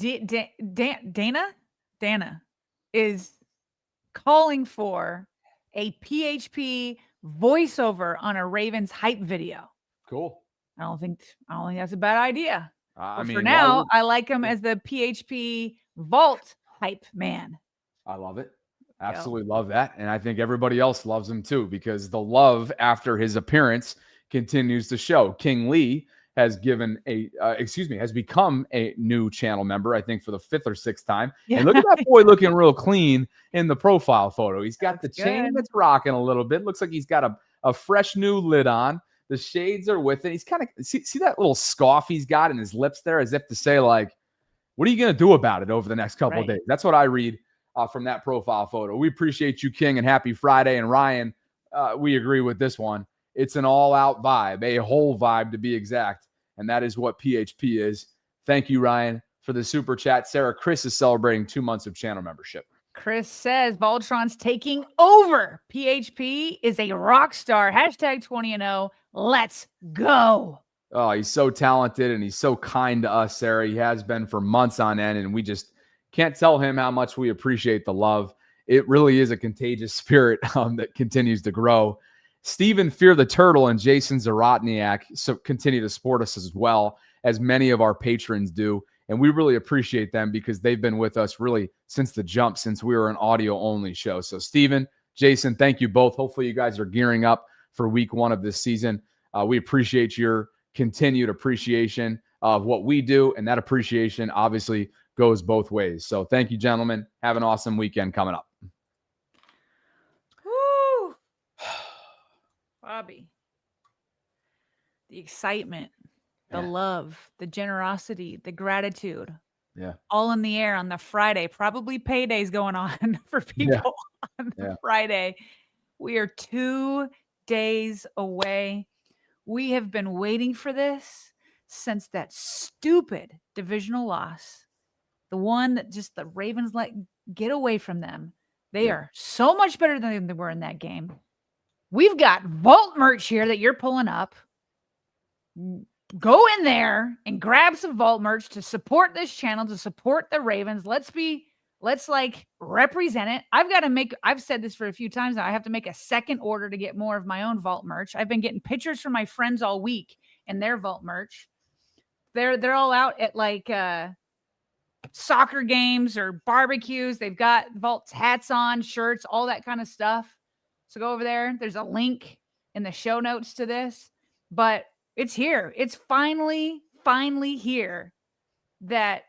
Dana is calling for a PHP voiceover on a Ravens hype video. Cool. I don't think that's a bad idea. For now, I like him as the PHP Vault hype man. I love it. Absolutely love that. And I think everybody else loves him too, because the love after his appearance continues to show. King Lee has become a new channel member, I think for the 5th or 6th time. Yeah. And look at that boy looking real clean in the profile photo. He's got the chain that's rocking a little bit. Looks like he's got a fresh new lid on. The shades are with it. He's kind of, see that little scoff he's got in his lips there, as if to say, like, what are you going to do about it over the next couple of days? That's what I read from that profile photo. We appreciate you, King, and happy Friday. And Ryan, we agree with this one. It's an all-out vibe, a whole vibe to be exact. And that is what PHP is. Thank you, Ryan, for the super chat. Sarah, Chris is celebrating 2 months of channel membership. Chris says Voltron's taking over. PHP is a rock star. Hashtag 20-0. Let's go. Oh, he's so talented and he's so kind to us, Sarah. He has been for months on end, and we just can't tell him how much we appreciate the love. It really is a contagious spirit that continues to grow. Stephen Fear the Turtle and Jason Zarotniak continue to support us as well, as many of our patrons do. And we really appreciate them because they've been with us really since the jump, since we were an audio-only show. So Stephen, Jason, thank you both. Hopefully you guys are gearing up for week 1 of this season. We appreciate your continued appreciation of what we do, and that appreciation obviously goes both ways. So thank you, gentlemen. Have an awesome weekend coming up. Woo! Bobby. The excitement, the love, the generosity, the gratitude. Yeah. All in the air on the Friday. Probably paydays going on for people on the Friday. We are 2 days away. We have been waiting for this since that stupid divisional loss. The one that just the Ravens let get away from them. They are so much better than they were in that game. We've got Vault merch here that you're pulling up. Go in there and grab some Vault merch to support this channel, to support the Ravens. Let's like represent it. I've said this for a few times now. I have to make a second order to get more of my own Vault merch. I've been getting pictures from my friends all week and their Vault merch. They're all out at like soccer games or barbecues. They've got Vault's hats on, shirts, all that kind of stuff. So go over there. There's a link in the show notes to this, but it's here. It's finally here that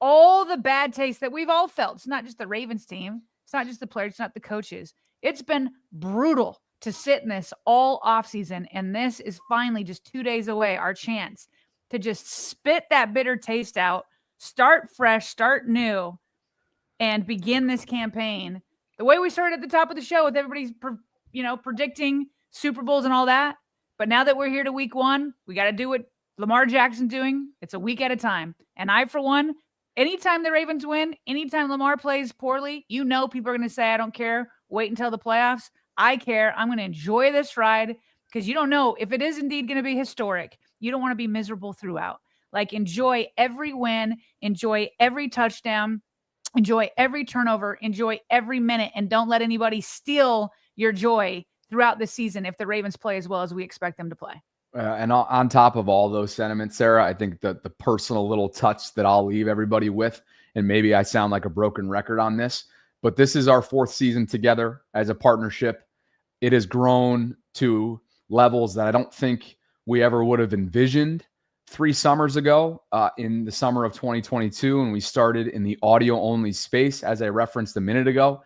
all the bad taste that we've all felt. It's not just the Ravens team. It's not just the players. It's not the coaches. It's been brutal to sit in this all offseason. And this is finally just 2 days away, our chance to just spit that bitter taste out, start fresh, start new, and begin this campaign the way we started at the top of the show with everybody's, predicting Super Bowls and all that. But now that we're here to week 1, we got to do what Lamar Jackson's doing. It's a week at a time. And I, for one, anytime the Ravens win, anytime Lamar plays poorly, people are going to say, I don't care. Wait until the playoffs. I care. I'm going to enjoy this ride because you don't know if it is indeed going to be historic. You don't want to be miserable throughout. Like, enjoy every win, enjoy every touchdown, enjoy every turnover, enjoy every minute, and don't let anybody steal your joy throughout the season if the Ravens play as well as we expect them to play. And on top of all those sentiments, Sarah, I think that the personal little touch that I'll leave everybody with, and maybe I sound like a broken record on this, but this is our 4th season together as a partnership. It has grown to levels that I don't think we ever would have envisioned 3 summers ago, in the summer of 2022, and we started in the audio-only space, as I referenced a minute ago.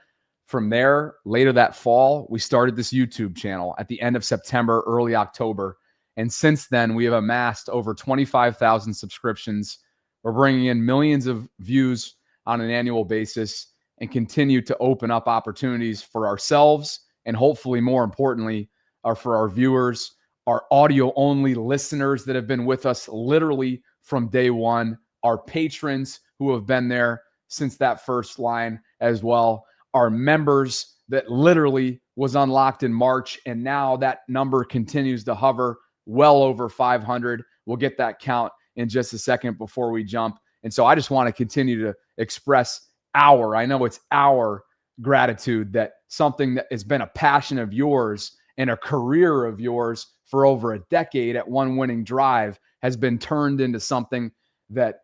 From there, later that fall, we started this YouTube channel at the end of September, early October. And since then, we have amassed over 25,000 subscriptions. We're bringing in millions of views on an annual basis and continue to open up opportunities for ourselves and hopefully, more importantly, for our viewers, our audio-only listeners that have been with us literally from day one, our patrons who have been there since that first line as well, our members that literally was unlocked in March, and now that number continues to hover well over 500. We'll get that count in just a second before we jump. And so I just want to continue to express I know it's our gratitude that something that has been a passion of yours and a career of yours for over a decade at One Winning Drive has been turned into something that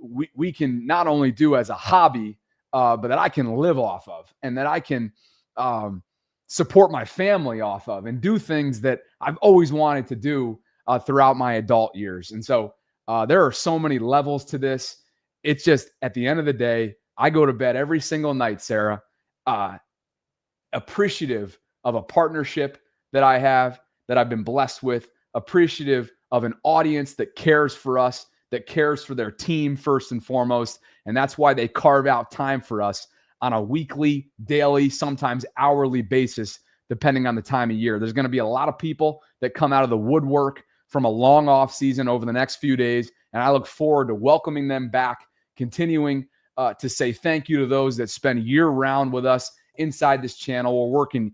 we can not only do as a hobby, but that I can live off of, and that I can support my family off of, and do things that I've always wanted to do throughout my adult years. And so there are so many levels to this. It's just, at the end of the day, I go to bed every single night, Sarah, appreciative of a partnership that I have, that I've been blessed with, appreciative of an audience that cares for us, that cares for their team first and foremost. And that's why they carve out time for us on a weekly, daily, sometimes hourly basis, depending on the time of year. There's going to be a lot of people that come out of the woodwork from a long off season over the next few days. And I look forward to welcoming them back, continuing to say thank you to those that spend year round with us inside this channel. We're working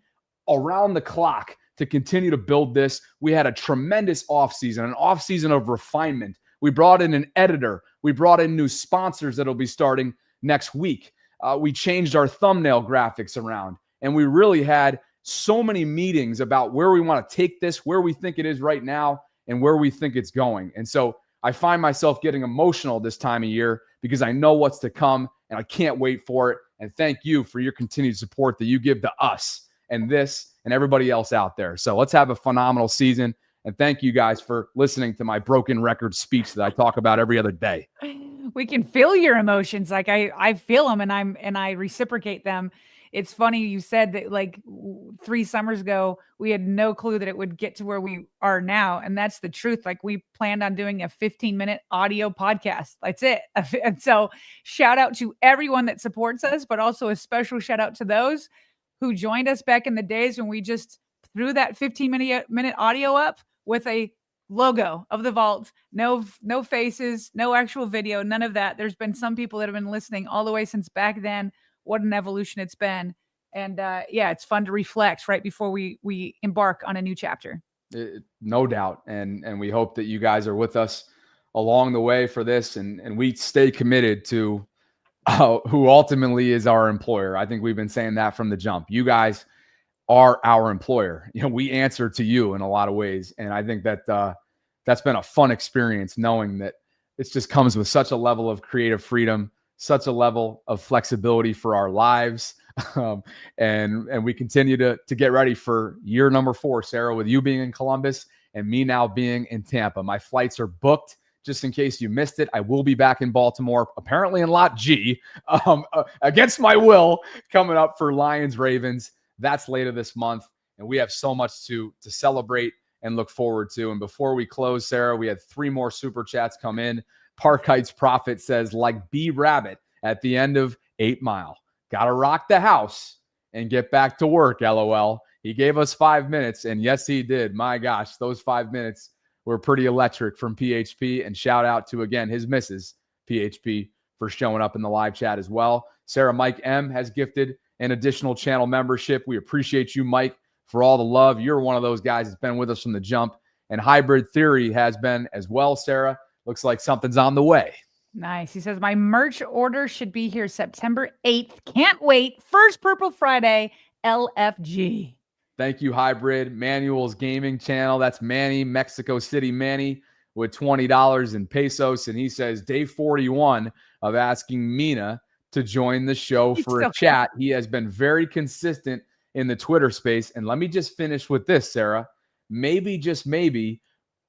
around the clock to continue to build this. We had a tremendous offseason, an offseason of refinement. We brought in an editor. We brought in new sponsors that'll be starting next week. We changed our thumbnail graphics around, and we really had so many meetings about where we want to take this, where we think it is right now, and where we think it's going. And so I find myself getting emotional this time of year because I know what's to come, and I can't wait for it. And thank you for your continued support that you give to us and this and everybody else out there. So let's have a phenomenal season. And thank you guys for listening to my broken record speech that I talk about every other day. We can feel your emotions. Like I feel them and I reciprocate them. It's funny you said that like 3 summers ago, we had no clue that it would get to where we are now. And that's the truth. Like we planned on doing a 15-minute audio podcast. That's it. And so shout out to everyone that supports us, but also a special shout out to those who joined us back in the days when we just threw that 15-minute audio up with a logo of the vault, no faces, no actual video, none of that. There's been some people that have been listening all the way since back then. What an evolution it's been. And yeah, it's fun to reflect right before we embark on a new chapter. No doubt. And we hope that you guys are with us along the way for this. And we stay committed to who ultimately is our employer. I think we've been saying that from the jump. You guys are our employer. You know, we answer to you in a lot of ways. And I think that that's been a fun experience, knowing that it just comes with such a level of creative freedom, such a level of flexibility for our lives. And we continue to get ready for year number 4, Sarah, with you being in Columbus and me now being in Tampa. My flights are booked. Just in case you missed it, I will be back in Baltimore, apparently in Lot G, against my will, coming up for Lions Ravens. That's later this month. And we have so much to celebrate and look forward to. And before we close, Sarah, we had 3 more super chats come in. Park Heights Prophet says, like B Rabbit at the end of 8 Mile. Gotta rock the house and get back to work, LOL. He gave us 5 minutes, and yes, he did. My gosh, those 5 minutes were pretty electric from PHP. And shout out to, again, his missus, PHP, for showing up in the live chat as well. Sarah, Mike M has gifted an additional channel membership. We appreciate you, Mike, for all the love. You're one of those guys that's been with us from the jump. And Hybrid Theory has been as well, Sarah. Looks like something's on the way. Nice. He says, my merch order should be here September 8th. Can't wait. First Purple Friday, LFG. Thank you, Hybrid. Manuel's gaming channel. That's Manny, Mexico City Manny, with $20 in pesos. And he says, day 41 of asking Mina to join the show for a chat. He has been very consistent in the Twitter space. And let me just finish with this, Sarah. Maybe, just maybe,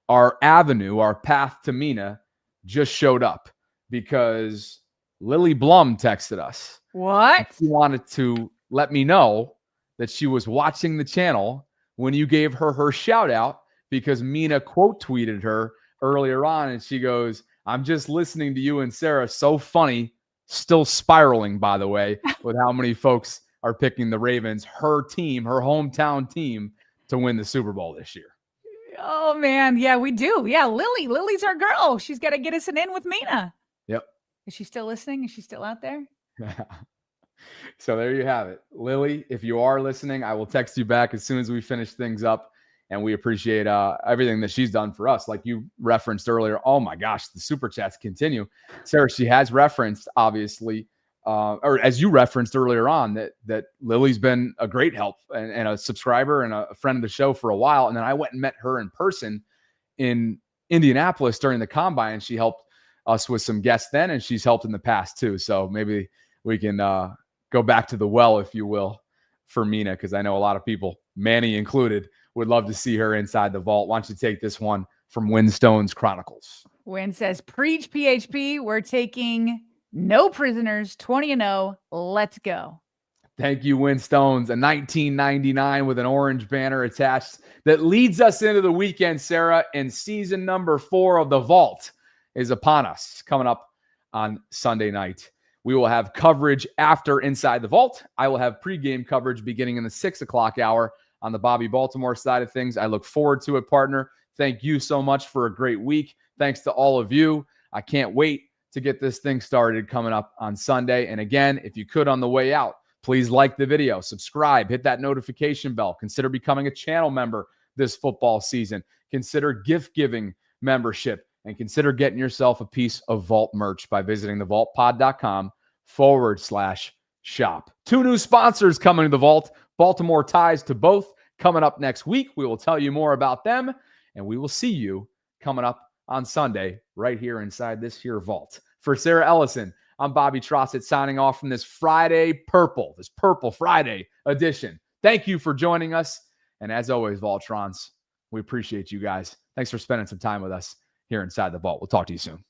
our avenue, our path to Mina just showed up because Lily Blum texted us. What? She wanted to let me know that she was watching the channel when you gave her shout out, because Mina quote tweeted her earlier on. And she goes, I'm just listening to you and Sarah. So funny. Still spiraling, by the way, with how many folks are picking the Ravens, her team, her hometown team, to win the Super Bowl this year. Oh, man. Yeah, we do. Yeah, Lily's our girl. She's got to get us an in with Mina. Yep. Is she still listening? Is she still out there? So there you have it. Lily, if you are listening, I will text you back as soon as we finish things up. And we appreciate everything that she's done for us. Like you referenced earlier, oh my gosh, the super chats continue. Sarah, she has referenced, obviously, or as you referenced earlier on, that Lily's been a great help and a subscriber and a friend of the show for a while. And then I went and met her in person in Indianapolis during the Combine, and she helped us with some guests then, and she's helped in the past too. So maybe we can go back to the well, if you will, for Mina, because I know a lot of people, Manny included, would love to see her inside the vault. Why don't you take this one from Winstone's Chronicles? Win says, preach PHP. We're taking no prisoners, 20-0. Let's go. Thank you, Winstones. A 1999 with an orange banner attached that leads us into the weekend, Sarah, and season number 4 of the Vault is upon us, coming up on Sunday night. We will have coverage after Inside the Vault. I will have pregame coverage beginning in the 6 o'clock hour on the Bobby Baltimore side of things. I look forward to it, partner. Thank you so much for a great week. Thanks to all of you. I can't wait to get this thing started coming up on Sunday. And again, if you could on the way out, please like the video, subscribe, hit that notification bell. Consider becoming a channel member this football season. Consider gift-giving membership, and consider getting yourself a piece of Vault merch by visiting thevaultpod.com/shop. 2 new sponsors coming to the Vault. Baltimore ties to both coming up next week. We will tell you more about them, and we will see you coming up on Sunday right here inside this here Vault. For Sarah Ellison, I'm Bobby Trossett signing off from this Purple Friday edition. Thank you for joining us. And as always, Voltrons, We appreciate you guys. Thanks for spending some time with us here inside the vault. We'll talk to you soon.